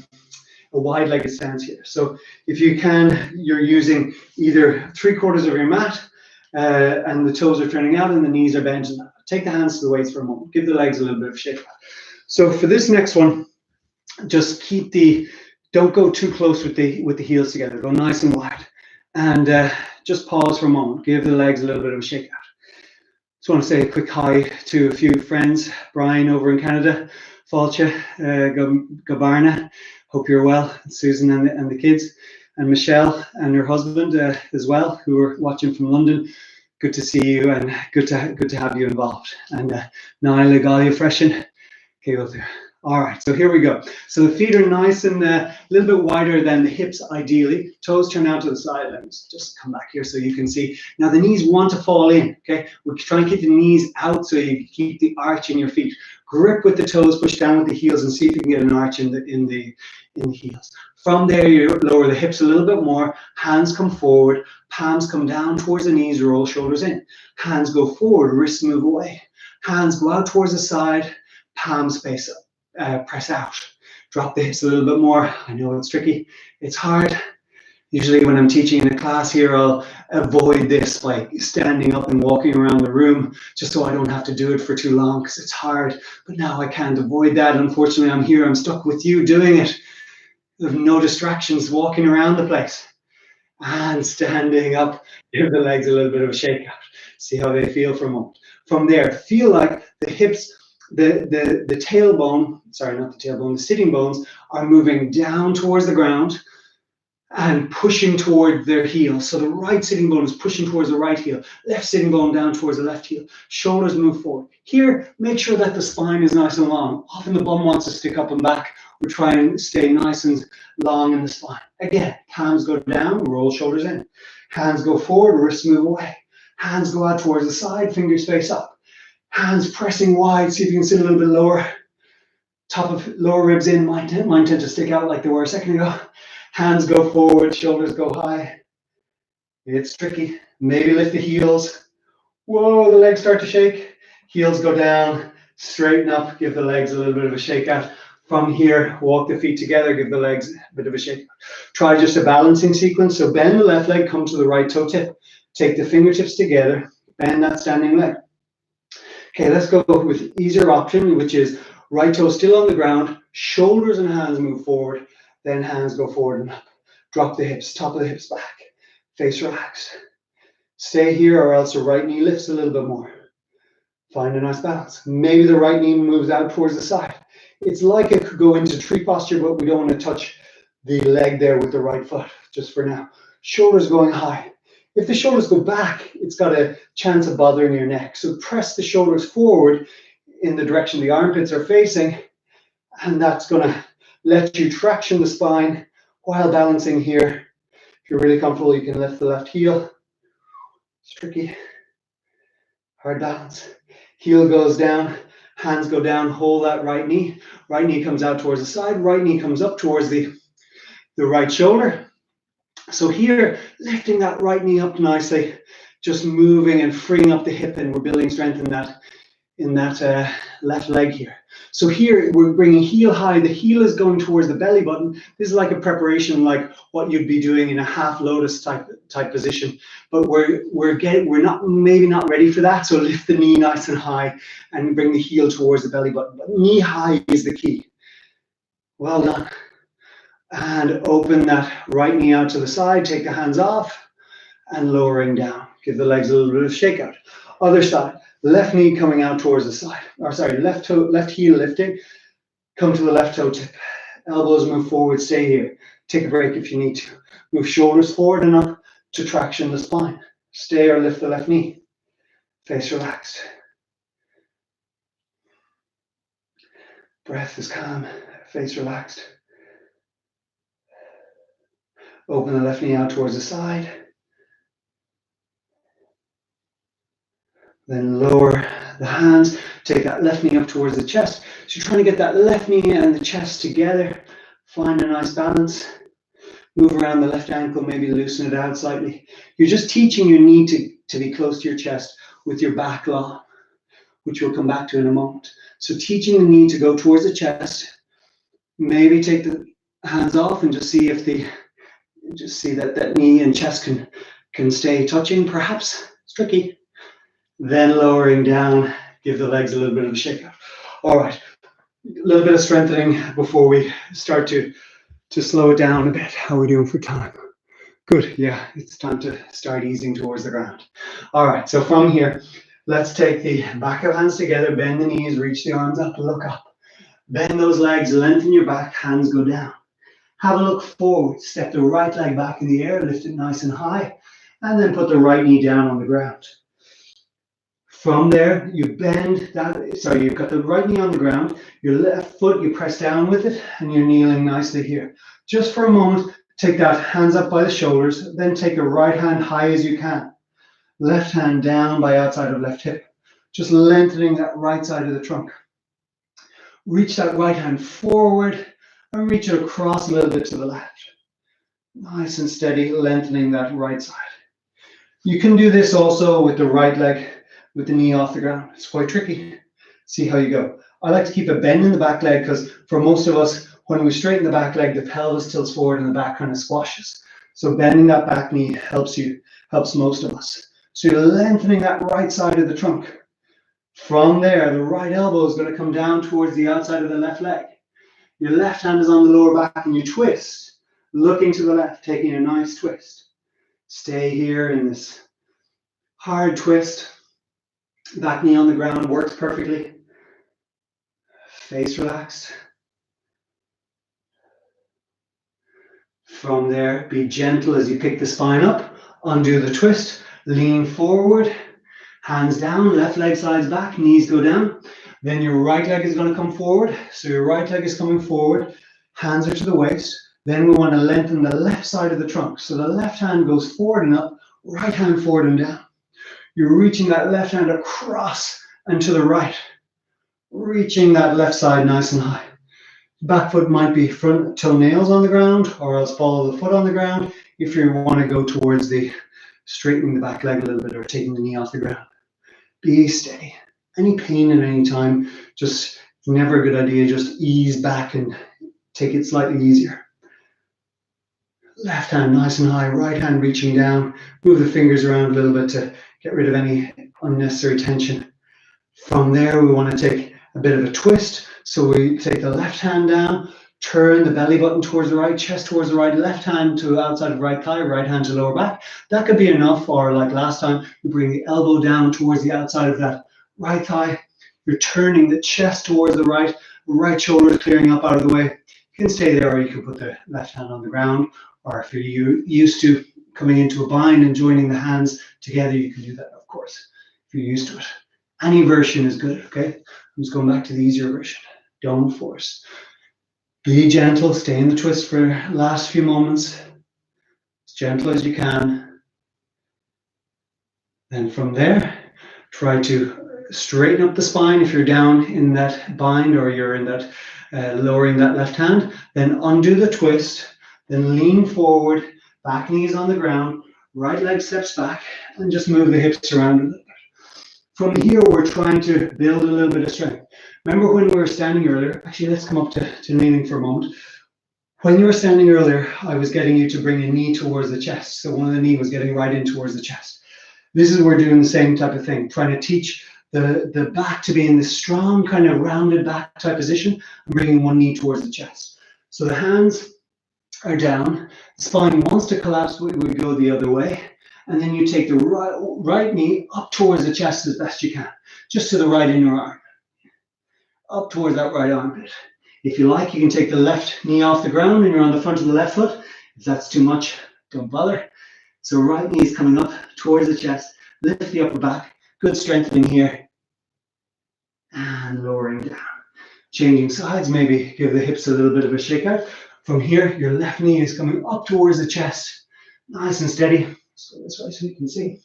wide-legged stance here. So if you can, you're using either 3/4 of your mat and the toes are turning out and the knees are bent. Take the hands to the waist for a moment. Give the legs a little bit of shake. So for this next one, just don't go too close with the heels together. Go nice and wide. And just pause for a moment. Give the legs a little bit of a shake out. Just want to say a quick hi to a few friends. Brian over in Canada, Falcha, Gabarna. Hope you're well. Susan and the kids. And Michelle and her husband as well, who are watching from London. Good to see you and good to have you involved. And Niall Galia Freshen. All right, so here we go. So the feet are nice and a little bit wider than the hips ideally. Toes turn out to the side. Let me just come back here so you can see. Now the knees want to fall in, okay? We're trying to keep the knees out so you keep the arch in your feet. Grip with the toes, push down with the heels and see if you can get an arch in the heels. From there, you lower the hips a little bit more. Hands come forward. Palms come down towards the knees, roll shoulders in. Hands go forward, wrists move away. Hands go out towards the side, palms face up. Press out. Drop the hips a little bit more. I know it's tricky. It's hard. Usually when I'm teaching in a class here, I'll avoid this by standing up and walking around the room just so I don't have to do it for too long because it's hard. But now I can't avoid that. Unfortunately, I'm here. I'm stuck with you doing it. There's no distractions walking around the place. And standing up, give the legs a little bit of a shake out. See how they feel for a moment. From there, feel like the hips, the tailbone, sorry, not the tailbone, the sitting bones are moving down towards the ground and pushing toward their heel. So the right sitting bone is pushing towards the right heel, left sitting bone down towards the left heel. Shoulders move forward. Here, make sure that the spine is nice and long. Often the bum wants to stick up and back. We try and stay nice and long in the spine. Again, palms go down, roll shoulders in. Hands go forward, wrists move away. Hands go out towards the side, fingers face up. Hands pressing wide, see if you can sit a little bit lower. Top of lower ribs in, mine tend to stick out like they were a second ago. Hands go forward, shoulders go high. It's tricky. Maybe lift the heels. Whoa, the legs start to shake. Heels go down, straighten up, give the legs a little bit of a shake out. From here, walk the feet together, give the legs a bit of a shake. Try just a balancing sequence. So bend the left leg, come to the right toe tip. Take the fingertips together, bend that standing leg. Okay, let's go with easier option, which is right toe still on the ground, shoulders and hands move forward, then hands go forward and up. Drop the hips, top of the hips back. Face relaxed. Stay here or else the right knee lifts a little bit more. Find a nice balance. Maybe the right knee moves out towards the side. It's like it could go into tree posture, but we don't want to touch the leg there with the right foot, just for now. Shoulders going high. If the shoulders go back, it's got a chance of bothering your neck. So press the shoulders forward in the direction the armpits are facing, and that's going to let you traction the spine while balancing here. If you're really comfortable, you can lift the left heel. It's tricky. Hard balance. Heel goes down, hands go down, hold that right knee. Right knee comes out towards the side, right knee comes up towards the right shoulder. So here, lifting that right knee up nicely, just moving and freeing up the hip, and we're building strength in that left leg here. So here we're bringing heel high. The heel is going towards the belly button. This is like a preparation, like what you'd be doing in a half lotus type position. But we're maybe not ready for that. So lift the knee nice and high and bring the heel towards the belly button. But knee high is the key. Well done. And open that right knee out to the side. Take the hands off and lowering down. Give the legs a little bit of shake out. Other side. Left knee coming out towards the side. Or sorry, left heel lifting. Come to the left toe tip. Elbows move forward, stay here. Take a break if you need to. Move shoulders forward and up to traction the spine. Stay or lift the left knee. Face relaxed. Breath is calm, face relaxed. Open the left knee out towards the side. Then lower the hands, take that left knee up towards the chest. So you're trying to get that left knee and the chest together. Find a nice balance. Move around the left ankle, maybe loosen it out slightly. You're just teaching your knee to be close to your chest with your back long, which we'll come back to in a moment. So teaching the knee to go towards the chest. Maybe take the hands off and just see if that knee and chest can stay touching. Perhaps it's tricky. Then lowering down, give the legs a little bit of a shake out. All right, a little bit of strengthening before we start to slow it down a bit. How are we doing for time? Good, yeah, it's time to start easing towards the ground. All right, so from here, let's take the back of hands together, bend the knees, reach the arms up, look up. Bend those legs, lengthen your back, hands go down. Have a look forward, step the right leg back in the air, lift it nice and high, and then put the right knee down on the ground. From there, you bend that, sorry, you've got the right knee on the ground, your left foot, you press down with it, and you're kneeling nicely here. Just for a moment, take that hands up by the shoulders, then take your right hand high as you can. Left hand down by outside of left hip. Just lengthening that right side of the trunk. Reach that right hand forward, and reach it across a little bit to the left. Nice and steady, lengthening that right side. You can do this also with the right leg, with the knee off the ground. It's quite tricky. See how you go. I like to keep a bend in the back leg because for most of us, When we straighten the back leg, the pelvis tilts forward and the back kind of squashes. So bending that back knee helps most of us. So you're lengthening that right side of the trunk. From there, the right elbow is going to come down towards the outside of the left leg. Your left hand is on the lower back and you twist, looking to the left, taking a nice twist. Stay here in this hard twist. Back knee on the ground works perfectly. Face relaxed. From there, be gentle as you pick the spine up, undo the twist, lean forward, hands down, left leg slides back, knees go down. Then your right leg is going to come forward. So your right leg is coming forward, hands are to the waist. Then we want to lengthen the left side of the trunk. So the left hand goes forward and up, right hand forward and down. You're reaching that left hand across and to the right, reaching that left side nice and high. Back foot might be front toenails on the ground, or else follow the foot on the ground if you want to go towards the straightening the back leg a little bit or taking the knee off the ground. Be steady. Any pain at any time, just never a good idea. Just ease back and take it slightly easier. Left hand nice and high, right hand reaching down. Move the fingers around a little bit to get rid of any unnecessary tension. From there, we want to take a bit of a twist. So we take the left hand down, turn the belly button towards the right, chest towards the right, left hand to outside of right thigh, right hand to lower back. That could be enough, or like last time, you bring the elbow down towards the outside of that right thigh. You're turning the chest towards the right shoulder is clearing up out of the way. You can stay there, or you can put the left hand on the ground, or if you're used to coming into a bind and joining the hands together, you can do that, of course, if you're used to it. Any version is good, okay? I'm just going back to the easier version. Don't force. Be gentle, stay in the twist for the last few moments, as gentle as you can. Then from there, try to straighten up the spine if you're down in that bind or you're in that lowering that left hand. Then undo the twist, then lean forward, back knees on the ground, right leg steps back, and just move the hips around a little bit. From here, we're trying to build a little bit of strength. Remember when we were standing earlier? Actually, let's come up to kneeling for a moment. When you were standing earlier, I was getting you to bring a knee towards the chest. So one of the knee was getting right in towards the chest. This is, we're doing the same type of thing, trying to teach the back to be in this strong kind of rounded back type position and bringing one knee towards the chest. So the hands are down. The spine wants to collapse, we would go the other way. And then you take the right knee up towards the chest as best you can, just to the right inner arm. Up towards that right armpit. If you like, you can take the left knee off the ground and you're on the front of the left foot. If that's too much, don't bother. So right knee is coming up towards the chest. Lift the upper back. Good strengthening here. And lowering down. Changing sides, maybe give the hips a little bit of a shake out. From here, your left knee is coming up towards the chest. Nice and steady. So this way so you can see.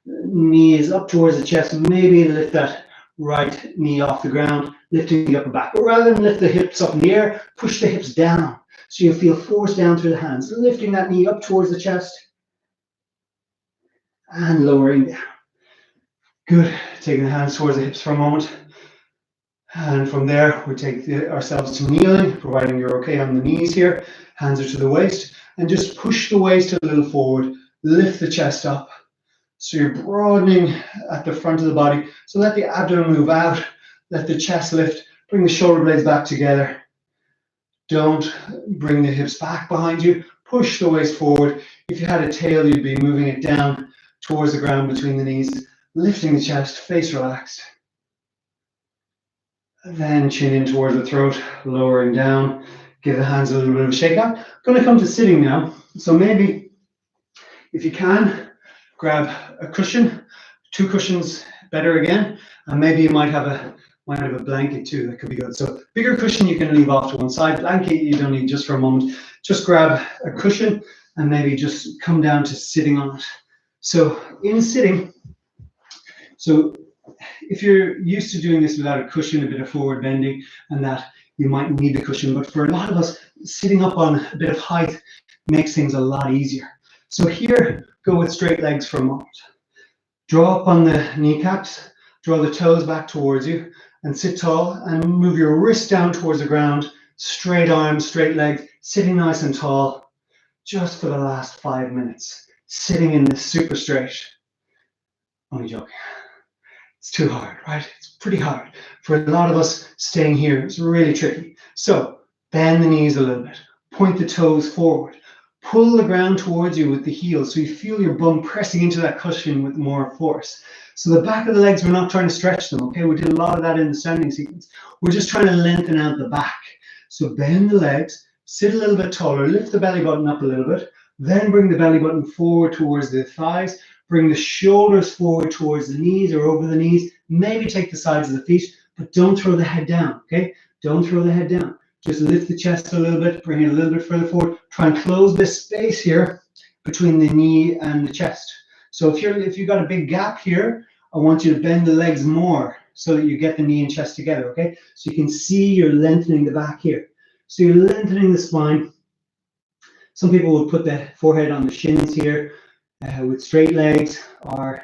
The knee is up towards the chest. Maybe lift that right knee off the ground, lifting the upper back. But rather than lift the hips up in the air, push the hips down. So you feel force down through the hands. Lifting that knee up towards the chest. And lowering down. Good. Taking the hands towards the hips for a moment. And from there, we take ourselves to kneeling, providing you're okay on the knees here. Hands are to the waist. And just push the waist a little forward. Lift the chest up. So you're broadening at the front of the body. So let the abdomen move out. Let the chest lift. Bring the shoulder blades back together. Don't bring the hips back behind you. Push the waist forward. If you had a tail, you'd be moving it down towards the ground between the knees. Lifting the chest, face relaxed. Then chin in towards the throat, lowering down. Give the hands a little bit of a shake out. Going to come to sitting now. So maybe, if you can, grab a cushion, 2 cushions, better again, and maybe you might have a blanket too. That could be good. So bigger cushion you can leave off to one side. Blanket you don't need just for a moment. Just grab a cushion and maybe just come down to sitting on it. So in sitting, so if you're used to doing this without a cushion, a bit of forward bending and that, you might need the cushion. But for a lot of us, sitting up on a bit of height makes things a lot easier. So here, go with straight legs for a moment. Draw up on the kneecaps, draw the toes back towards you, and sit tall, and move your wrist down towards the ground, straight arms, straight legs, sitting nice and tall, just for the last 5 minutes, sitting in this super straight. Only joking. It's too hard, right? It's pretty hard. For a lot of us, staying here is really tricky. So bend the knees a little bit, point the toes forward, pull the ground towards you with the heels so you feel your bum pressing into that cushion with more force. So the back of the legs, we're not trying to stretch them, okay? We did a lot of that in the standing sequence. We're just trying to lengthen out the back. So bend the legs, sit a little bit taller, lift the belly button up a little bit, then bring the belly button forward towards the thighs, bring the shoulders forward towards the knees or over the knees, maybe take the sides of the feet, but don't throw the head down, okay? Don't throw the head down. Just lift the chest a little bit, bring it a little bit further forward. Try and close this space here between the knee and the chest. So if you've got a big gap here, I want you to bend the legs more so that you get the knee and chest together, okay? So you can see you're lengthening the back here. So you're lengthening the spine. Some people will put the forehead on the shins here with straight legs or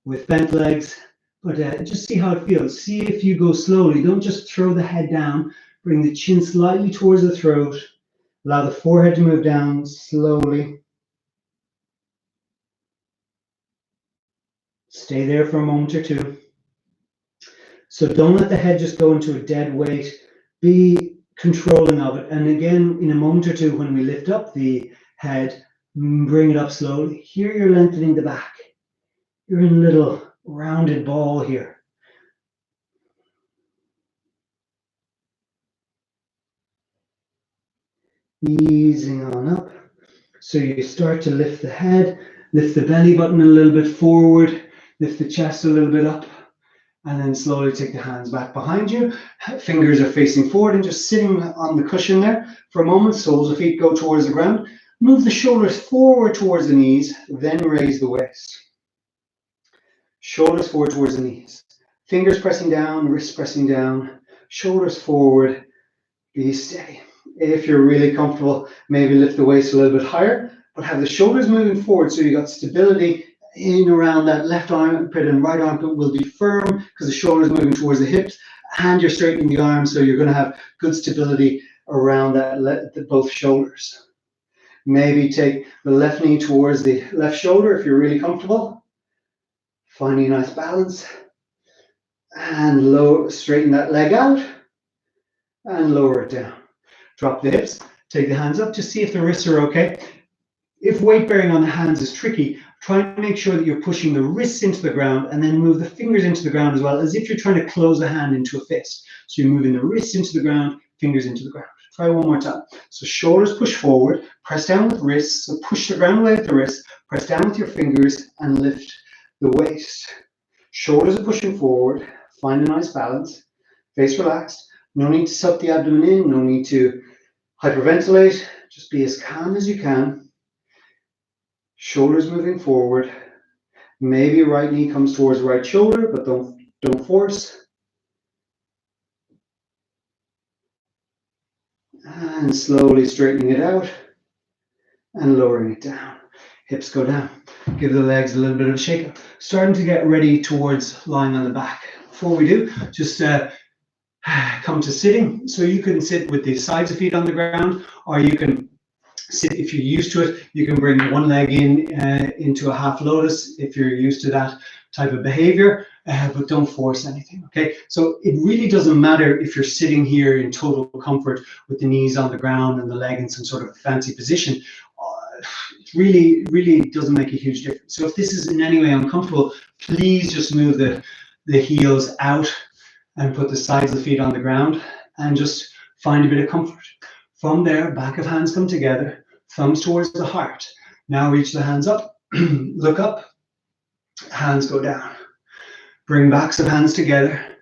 with bent legs, but just see how it feels. See if you go slowly. Don't just throw the head down. Bring the chin slightly towards the throat. Allow the forehead to move down slowly. Stay there for a moment or two. So don't let the head just go into a dead weight. Be controlling of it. And again, in a moment or two, when we lift up the head, bring it up slowly. Here you're lengthening the back. You're in a little rounded ball here. Easing on up. So you start to lift the head, lift the belly button a little bit forward, lift the chest a little bit up, and then slowly take the hands back behind you. Fingers are facing forward and just sitting on the cushion there for a moment. Soles of feet go towards the ground. Move the shoulders forward towards the knees, then raise the waist. Shoulders forward towards the knees. Fingers pressing down, wrists pressing down, shoulders forward. Be steady. If you're really comfortable, maybe lift the waist a little bit higher, but have the shoulders moving forward so you got stability in around that left armpit, and right armpit will be firm because the shoulders moving towards the hips, and you're straightening the arms, so you're going to have good stability around that both shoulders. Maybe take the left knee towards the left shoulder if you're really comfortable. Finding a nice balance, and straighten that leg out and lower it down. Drop the hips, take the hands up to see if the wrists are okay. If weight bearing on the hands is tricky, try and make sure that you're pushing the wrists into the ground and then move the fingers into the ground as well, as if you're trying to close a hand into a fist. So you're moving the wrists into the ground, fingers into the ground. Try one more time. So shoulders push forward, press down with wrists, so push the ground away with the wrists, press down with your fingers and lift the waist. Shoulders are pushing forward, find a nice balance, face relaxed. No need to suck the abdomen in, no need to hyperventilate, just be as calm as you can. Shoulders moving forward. Maybe right knee comes towards right shoulder, but don't force. And slowly straightening it out and lowering it down. Hips go down. Give the legs a little bit of a shake up. Starting to get ready towards lying on the back. Before we do, just come to sitting. So you can sit with the sides of feet on the ground, or you can sit, if you're used to it, you can bring one leg into a half lotus if you're used to that type of behavior, but don't force anything, okay? So it really doesn't matter if you're sitting here in total comfort with the knees on the ground and the leg in some sort of fancy position. It really doesn't make a huge difference. So if this is in any way uncomfortable, please just move the heels out and put the sides of the feet on the ground and just find a bit of comfort. From there, back of hands come together, thumbs towards the heart. Now reach the hands up, look up, hands go down. Bring backs of hands together,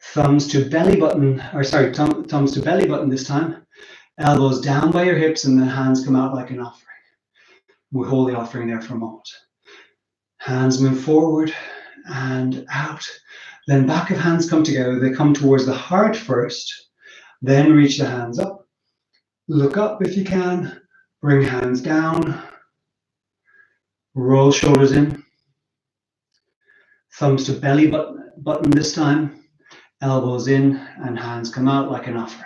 thumbs to belly button, thumbs to belly button this time. Elbows down by your hips and then hands come out like an offering. We hold the offering there for a moment. Hands move forward and out. Then back of hands come together. They come towards the heart first, then reach the hands up. Look up if you can. Bring hands down. Roll shoulders in. Thumbs to belly button this time. Elbows in and hands come out like an offering.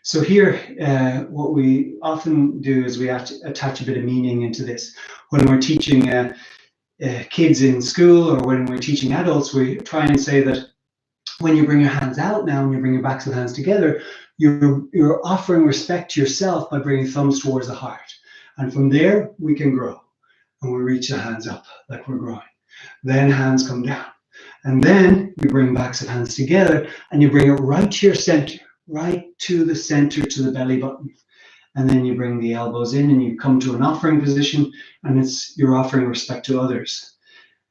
So here, what we often do is we attach a bit of meaning into this. When we're teaching kids in school, or when we're teaching adults, we try and say that when you bring your hands out now and you bring your backs of hands together, you're offering respect to yourself by bringing thumbs towards the heart. And from there, we can grow. And we reach the hands up like we're growing. Then hands come down. And then you bring backs of hands together and you bring it right to your center, right to the center, to the belly button. And then you bring the elbows in and you come to an offering position, and you're offering respect to others.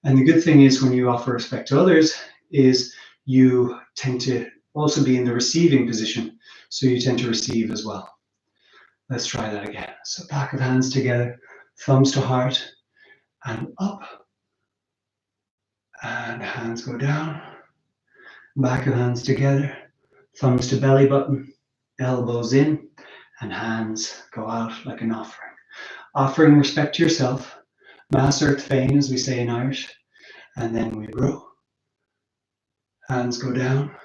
And the good thing is, when you offer respect to others, is you tend to also be in the receiving position. So you tend to receive as well. Let's try that again. So back of hands together, thumbs to heart, and up. And hands go down. Back of hands together, thumbs to belly button, elbows in, and hands go out like an offering. Offering respect to yourself, Mass Earth Féin, as we say in Irish, and then we grow. Hands go down.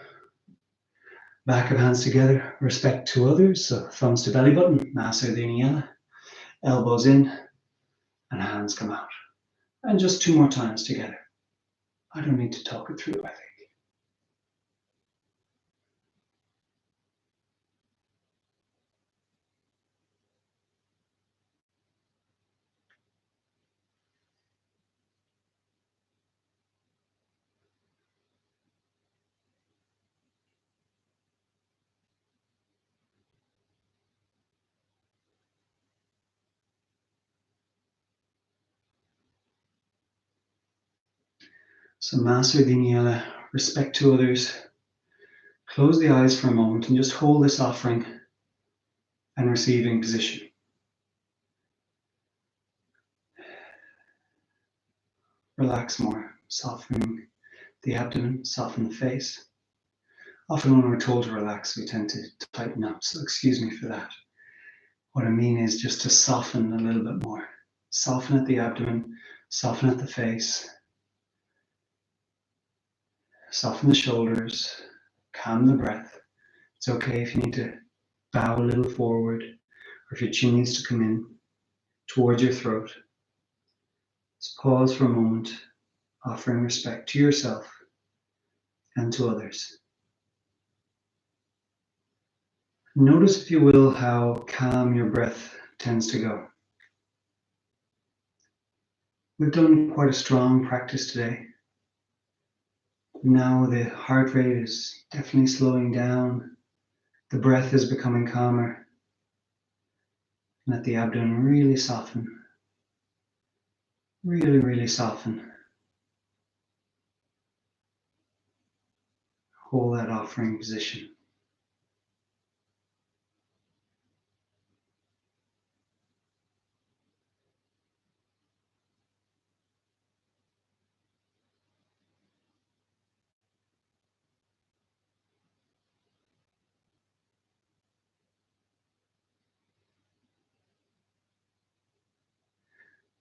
Back of hands together, respect to others, so thumbs to belly button, Mass Earth Féin, elbows in, and hands come out. And just 2 more times together. I don't need to talk it through, I think. So Mass Earth Féin, respect to others. Close the eyes for a moment and just hold this offering and receiving position. Relax more, softening the abdomen, soften the face. Often when we're told to relax, we tend to tighten up, so excuse me for that. What I mean is just to soften a little bit more. Soften at the abdomen, soften at the face, soften the shoulders, calm the breath. It's okay if you need to bow a little forward, or if your chin needs to come in towards your throat. Just pause for a moment, offering respect to yourself and to others. Notice, if you will, how calm your breath tends to go. We've done quite a strong practice today. Now the heart rate is definitely slowing down. The breath is becoming calmer. Let the abdomen really soften. Really, really soften. Hold that offering position.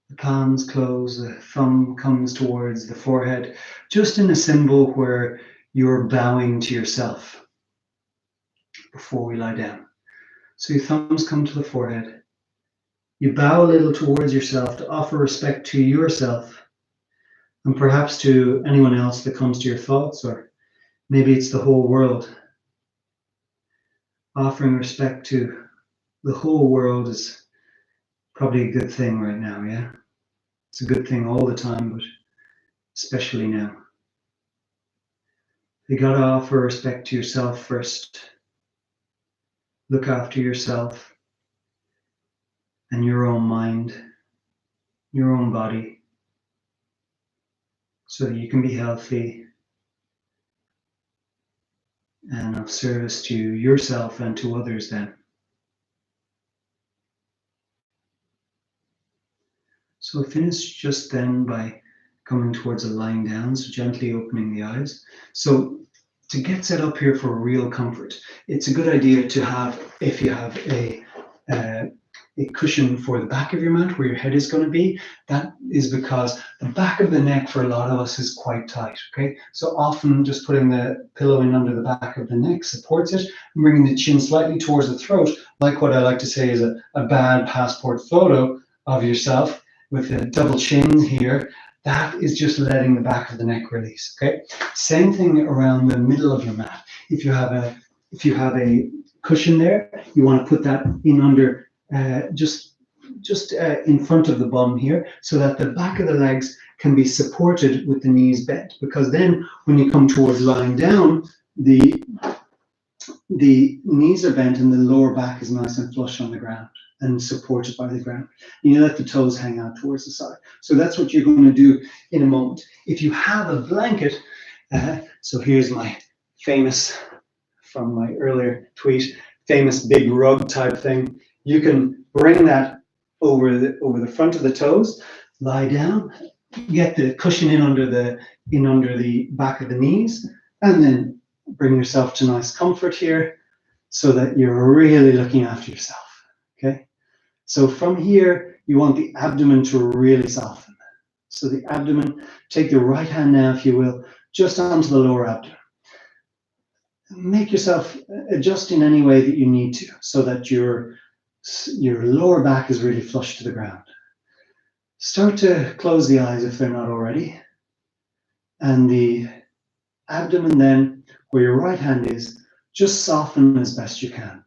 The palms close, the thumb comes towards the forehead, just in a symbol where you're bowing to yourself before we lie down. So your thumbs come to the forehead. You bow a little towards yourself to offer respect to yourself, and perhaps to anyone else that comes to your thoughts, or maybe it's the whole world. Offering respect to the whole world is probably a good thing right now, yeah? It's a good thing all the time, but especially now. You gotta offer respect to yourself first. Look after yourself and your own mind, your own body, so that you can be healthy and of service to yourself and to others then. So finish just then by coming towards a lying down, so gently opening the eyes. So to get set up here for real comfort, it's a good idea to have, if you have a cushion for the back of your mat where your head is going to be. That is because the back of the neck for a lot of us is quite tight, okay? So often just putting the pillow in under the back of the neck supports it, and bringing the chin slightly towards the throat, like what I like to say is a bad passport photo of yourself with a double chin here. That is just letting the back of the neck release, okay? Same thing around the middle of your mat. If you have a cushion there, you want to put that in under just in front of the bum here, so that the back of the legs can be supported with the knees bent. Because then when you come towards lying down, the knees are bent and the lower back is nice and flush on the ground and supported by the ground. You let the toes hang out towards the side. So that's what you're going to do in a moment. If you have a blanket, so here's my famous, from my earlier tweet, famous big rug type thing. You can bring that over the front of the toes, lie down, get the cushion in under the back of the knees, and then bring yourself to nice comfort here so that you're really looking after yourself, okay? So from here, you want the abdomen to really soften. So the abdomen, take the right hand now, if you will, just onto the lower abdomen. Make yourself adjust in any way that you need to so that your lower back is really flush to the ground. Start to close the eyes if they're not already. And the abdomen then, where your right hand is, just soften as best you can.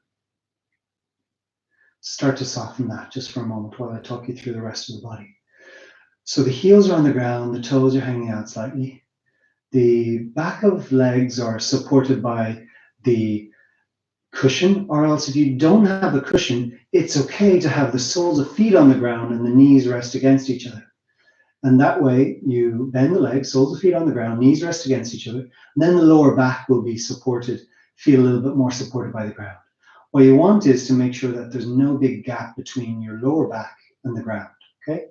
Start to soften that just for a moment while I talk you through the rest of the body. So the heels are on the ground, the toes are hanging out slightly. The back of legs are supported by the cushion, or else if you don't have a cushion, it's okay to have the soles of feet on the ground and the knees rest against each other. And that way you bend the legs, soles of feet on the ground, knees rest against each other, and then the lower back will be supported, feel a little bit more supported by the ground. What you want is to make sure that there's no big gap between your lower back and the ground, okay?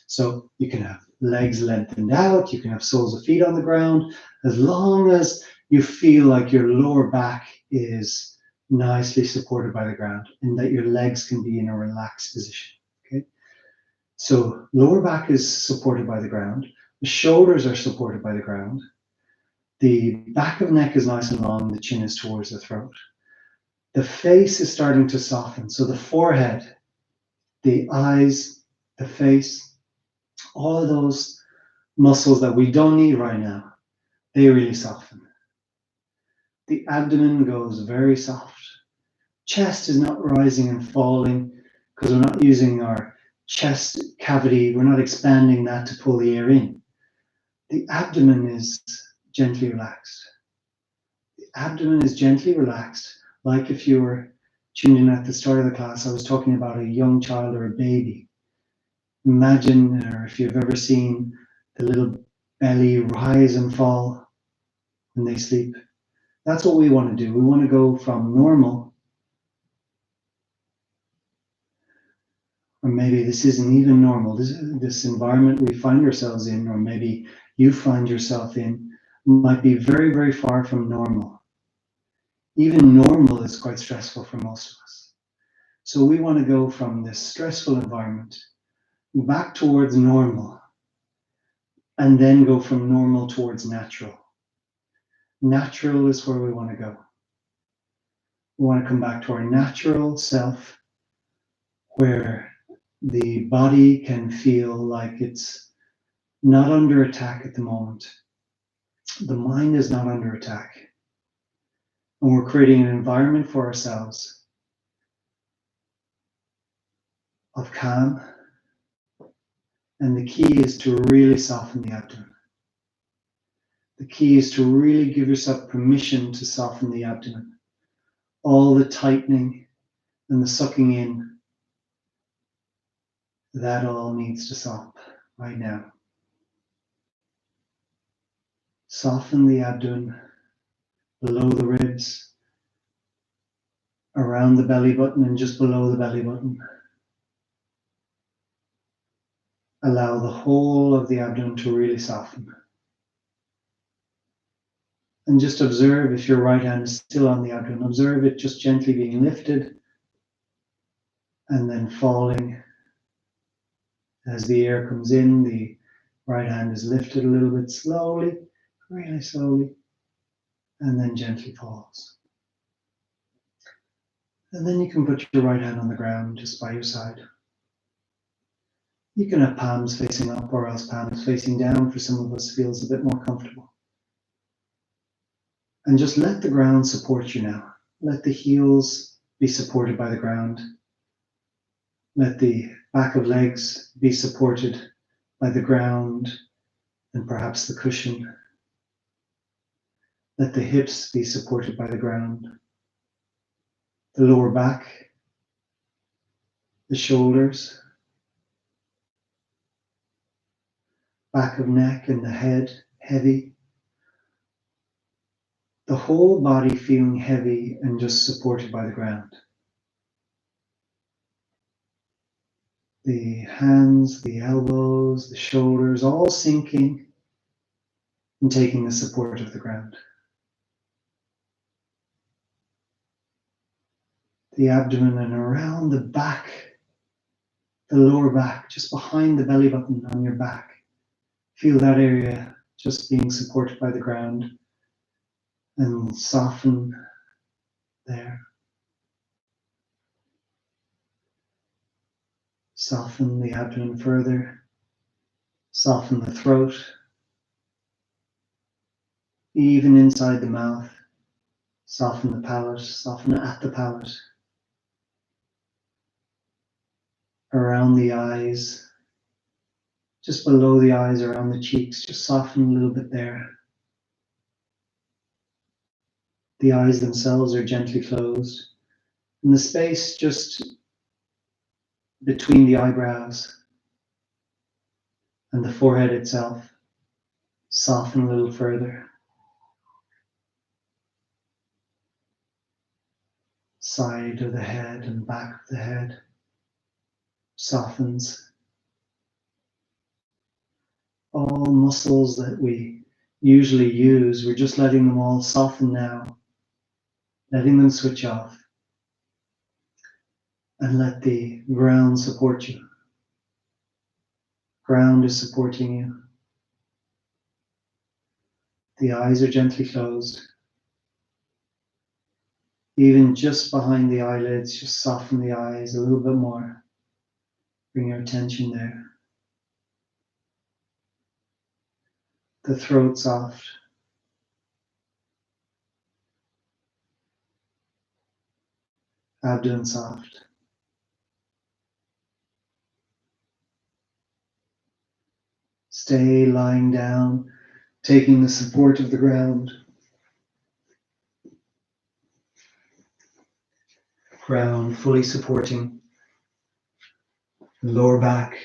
So you can have legs lengthened out, you can have soles of feet on the ground, as long as you feel like your lower back is nicely supported by the ground and that your legs can be in a relaxed position, okay? So lower back is supported by the ground, the shoulders are supported by the ground, the back of the neck is nice and long, the chin is towards the throat. The face is starting to soften, so the forehead, the eyes, the face, all of those muscles that we don't need right now, they really soften. The abdomen goes very soft. Chest is not rising and falling because we're not using our chest cavity, we're not expanding that to pull the air in. The abdomen is gently relaxed. The abdomen is gently relaxed, like if you were tuned in at the start of the class, I was talking about a young child or a baby. Imagine, or if you've ever seen the little belly rise and fall when they sleep. That's what we want to do. We want to go from normal, or maybe this isn't even normal, this environment we find ourselves in, or maybe you find yourself in, might be very, very far from normal. Even normal is quite stressful for most of us. So we want to go from this stressful environment back towards normal, and then go from normal towards natural. Natural is where we want to go. We want to come back to our natural self, where the body can feel like it's not under attack at the moment. The mind is not under attack. And we're creating an environment for ourselves of calm. And the key is to really soften the abdomen. The key is to really give yourself permission to soften the abdomen. All the tightening and the sucking in, that all needs to stop right now. Soften the abdomen, below the ribs, around the belly button and just below the belly button. Allow the whole of the abdomen to really soften. And just observe if your right hand is still on the abdomen. Observe it just gently being lifted and then falling. As the air comes in, the right hand is lifted a little bit slowly, really slowly, and then gently falls. And then you can put your right hand on the ground just by your side. You can have palms facing up or else palms facing down. For some of us, feels a bit more comfortable. And just let the ground support you now. Let the heels be supported by the ground. Let the back of legs be supported by the ground and perhaps the cushion. Let the hips be supported by the ground. The lower back, the shoulders, back of neck and the head heavy. The whole body feeling heavy and just supported by the ground. The hands, the elbows, the shoulders, all sinking and taking the support of the ground. The abdomen and around the back, the lower back, just behind the belly button on your back. Feel that area just being supported by the ground and soften there. Soften the abdomen further. Soften the throat. Even inside the mouth. Soften the palate. Soften at the palate. Around the eyes. Just below the eyes, around the cheeks. Just soften a little bit there. The eyes themselves are gently closed. And the space just between the eyebrows and the forehead itself, soften a little further. Side of the head and back of the head softens. All muscles that we usually use, we're just letting them all soften now, letting them switch off. And let the ground support you. Ground is supporting you. The eyes are gently closed. Even just behind the eyelids, just soften the eyes a little bit more. Bring your attention there. The throat soft. Abdomen soft. Stay lying down, taking the support of the ground. Ground fully supporting the lower back.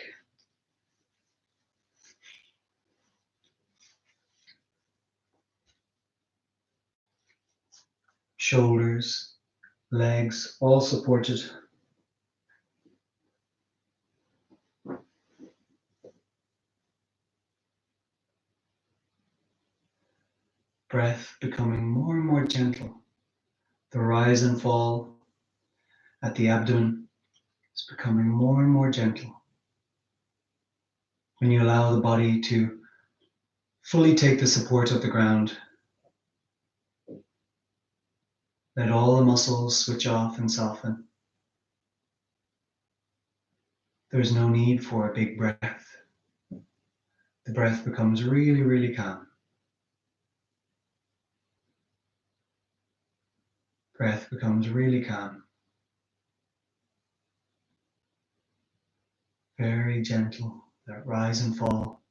Shoulders, legs, all supported. Breath becoming more and more gentle. The rise and fall at the abdomen is becoming more and more gentle. When you allow the body to fully take the support of the ground, let all the muscles switch off and soften. There's no need for a big breath. The breath becomes really, really calm. Breath becomes really calm. Very gentle, that rise and fall.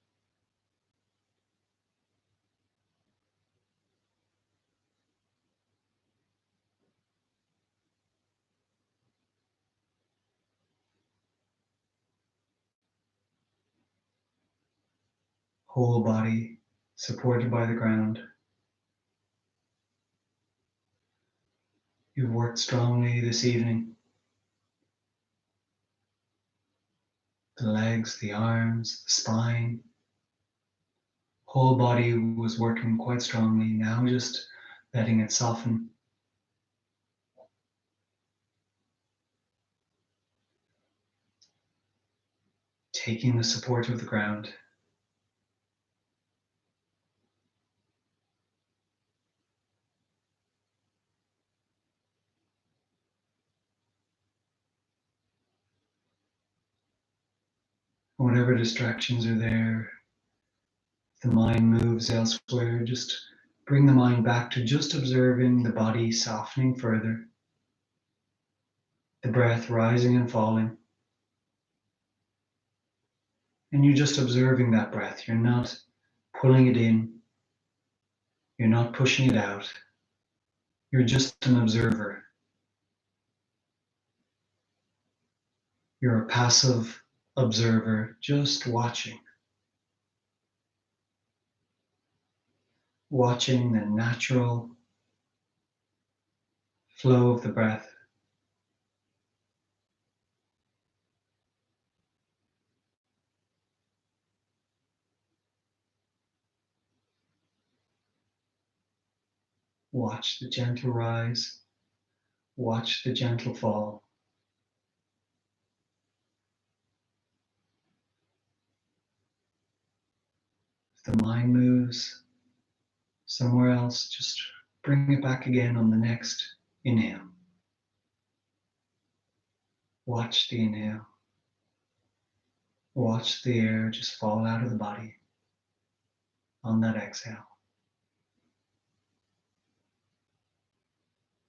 Whole body supported by the ground. You've worked strongly this evening. The legs, the arms, the spine. Whole body was working quite strongly. Now just letting it soften. taking the support of the ground. Whatever distractions are there, if the mind moves elsewhere, just bring the mind back to just observing the body softening further, the breath rising and falling. And you're just observing that breath. You're not pulling it in. You're not pushing it out. You're just an observer. You're a passive observer, just watching. Watching the natural flow of the breath. Watch the gentle rise. Watch the gentle fall. If the mind moves somewhere else, just bring it back again on the next inhale. Watch the inhale. Watch the air just fall out of the body on that exhale.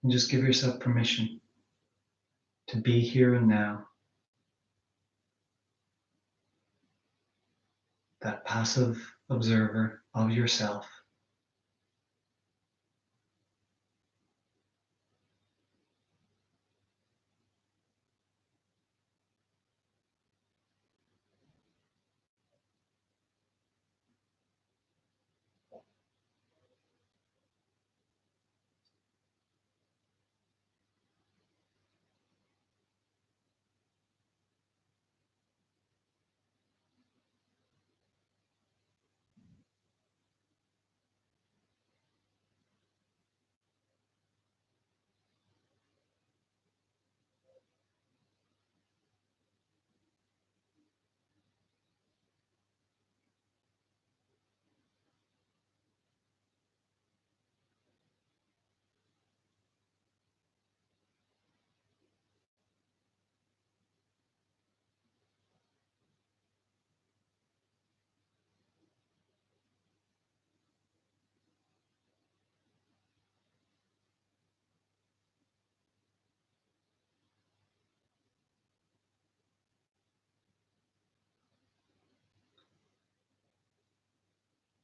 And just give yourself permission to be here and now. That passive observer of yourself.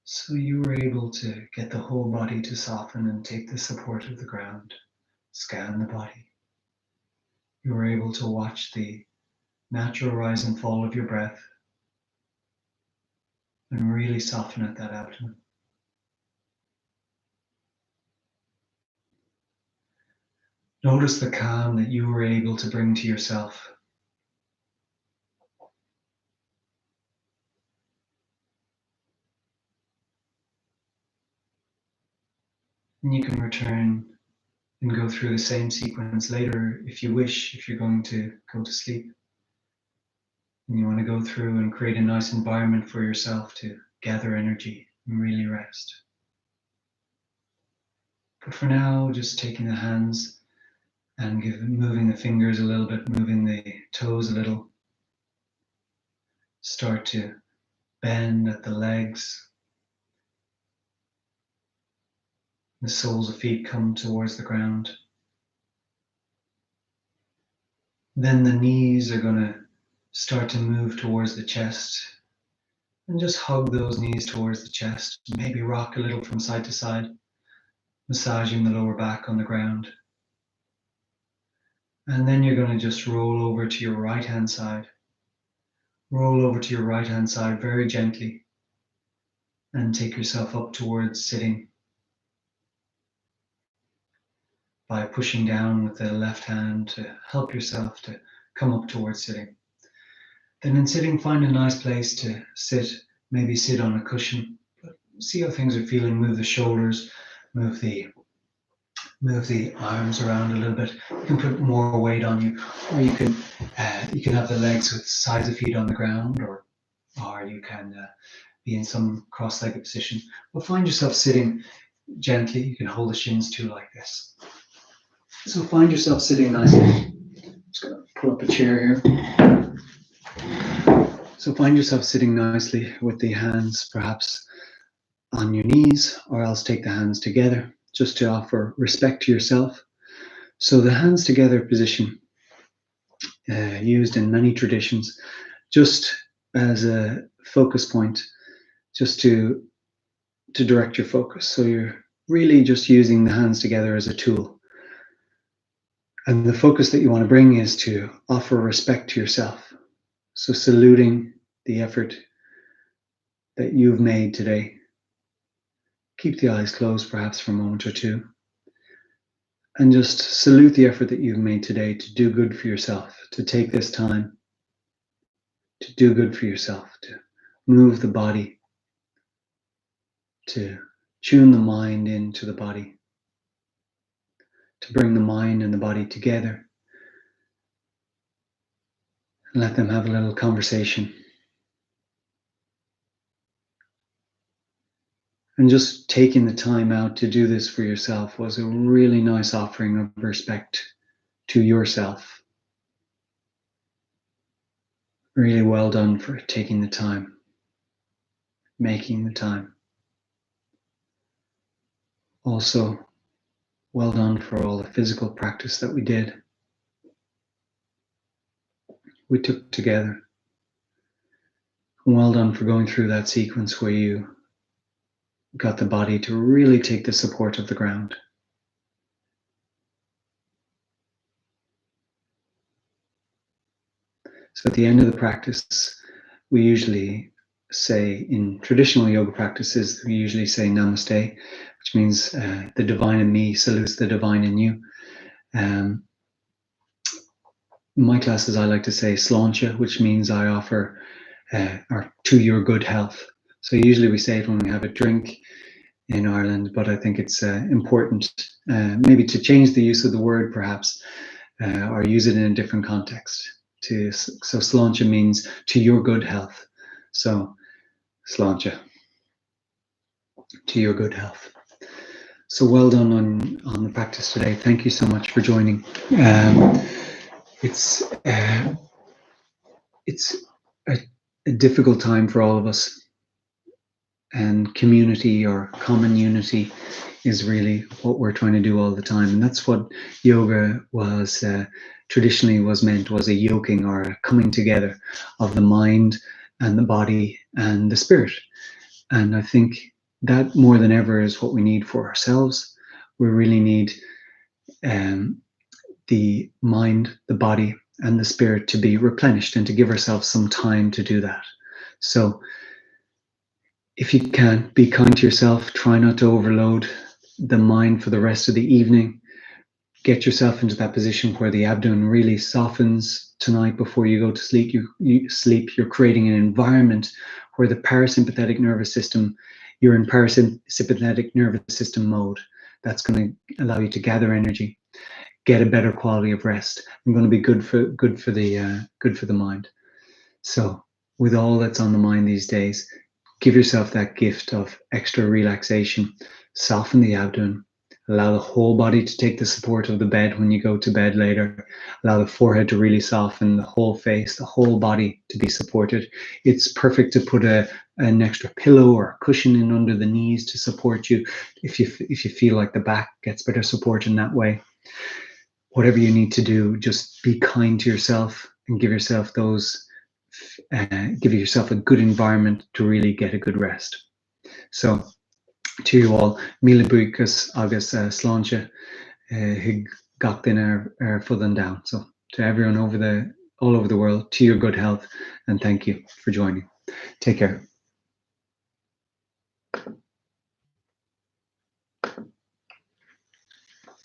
So you were able to get the whole body to soften and take the support of the ground. Scan the body. You were able to watch the natural rise and fall of your breath and really soften at that abdomen. Notice the calm that you were able to bring to yourself. And you can return and go through the same sequence later if you wish, if you're going to go to sleep. And you want to go through and create a nice environment for yourself to gather energy and really rest. But for now, just taking the hands and moving the fingers a little bit, moving the toes a little. Start to bend at the legs. The soles of feet come towards the ground. Then the knees are going to start to move towards the chest. And just hug those knees towards the chest. Maybe rock a little from side to side, massaging the lower back on the ground. And then you're going to just roll over to your right hand side. Roll over to your right hand side very gently and take yourself up towards sitting by pushing down with the left hand to help yourself to come up towards sitting. Then in sitting, find a nice place to sit, maybe sit on a cushion, but see how things are feeling. Move the shoulders, move the arms around a little bit. You can put more weight on you, or you can You can have the legs with sides of feet on the ground, or you can be in some cross-legged position. But find yourself sitting gently. You can hold the shins too like this. So find yourself sitting nicely. I'm just going to pull up a chair here. So find yourself sitting nicely with the hands perhaps on your knees, or else take the hands together just to offer respect to yourself. So the hands together position, used in many traditions, just as a focus point, just to direct your focus. So you're really just using the hands together as a tool. And the focus that you want to bring is to offer respect to yourself. So saluting the effort that you've made today. Keep the eyes closed perhaps for a moment or two. And just salute the effort that you've made today to do good for yourself, to take this time to do good for yourself, to move the body, to tune the mind into the body, to bring the mind and the body together and let them have a little conversation. And just taking the time out to do this for yourself was a really nice offering of respect to yourself. Really well done for taking the time, making the time. Also, well done for all the physical practice that we did. We took together. Well done for going through that sequence where you got the body to really take the support of the ground. So at the end of the practice, we usually say, in traditional yoga practices, we usually say namaste, which means the divine in me salutes the divine in you. In my classes, I like to say sláinte, which means I offer or to your good health. So usually we say it when we have a drink in Ireland, but I think it's important maybe to change the use of the word perhaps, or use it in a different context. So sláinte means to your good health. So sláinte, to your good health. So well done on the practice today. Thank you so much for joining. It's a difficult time for all of us, and community or common unity is really what we're trying to do all the time. And that's what yoga was traditionally was a yoking or a coming together of the mind and the body and the spirit. And I think that more than ever is what we need for ourselves. We really need the mind, the body, and the spirit to be replenished and to give ourselves some time to do that. So if you can, be kind to yourself. Try not to overload the mind for the rest of the evening. Get yourself into that position where the abdomen really softens tonight before you go to sleep. You're creating an environment where the parasympathetic nervous system, you're in parasympathetic nervous system mode. That's going to allow you to gather energy, get a better quality of rest, and going to be good for the mind. So with all that's on the mind these days, give yourself that gift of extra relaxation. Soften the abdomen. Allow the whole body to take the support of the bed when you go to bed later. Allow the forehead to really soften, the whole face, the whole body to be supported. It's perfect to put an extra pillow or a cushion in under the knees to support you if you feel like the back gets better support in that way. Whatever you need to do, just be kind to yourself and give yourself give yourself a good environment to really get a good rest. So to you all, míle buíochas agus sláinte hu gach duine ar fud an down. So to everyone all over the world, to your good health, and thank you for joining. Take care.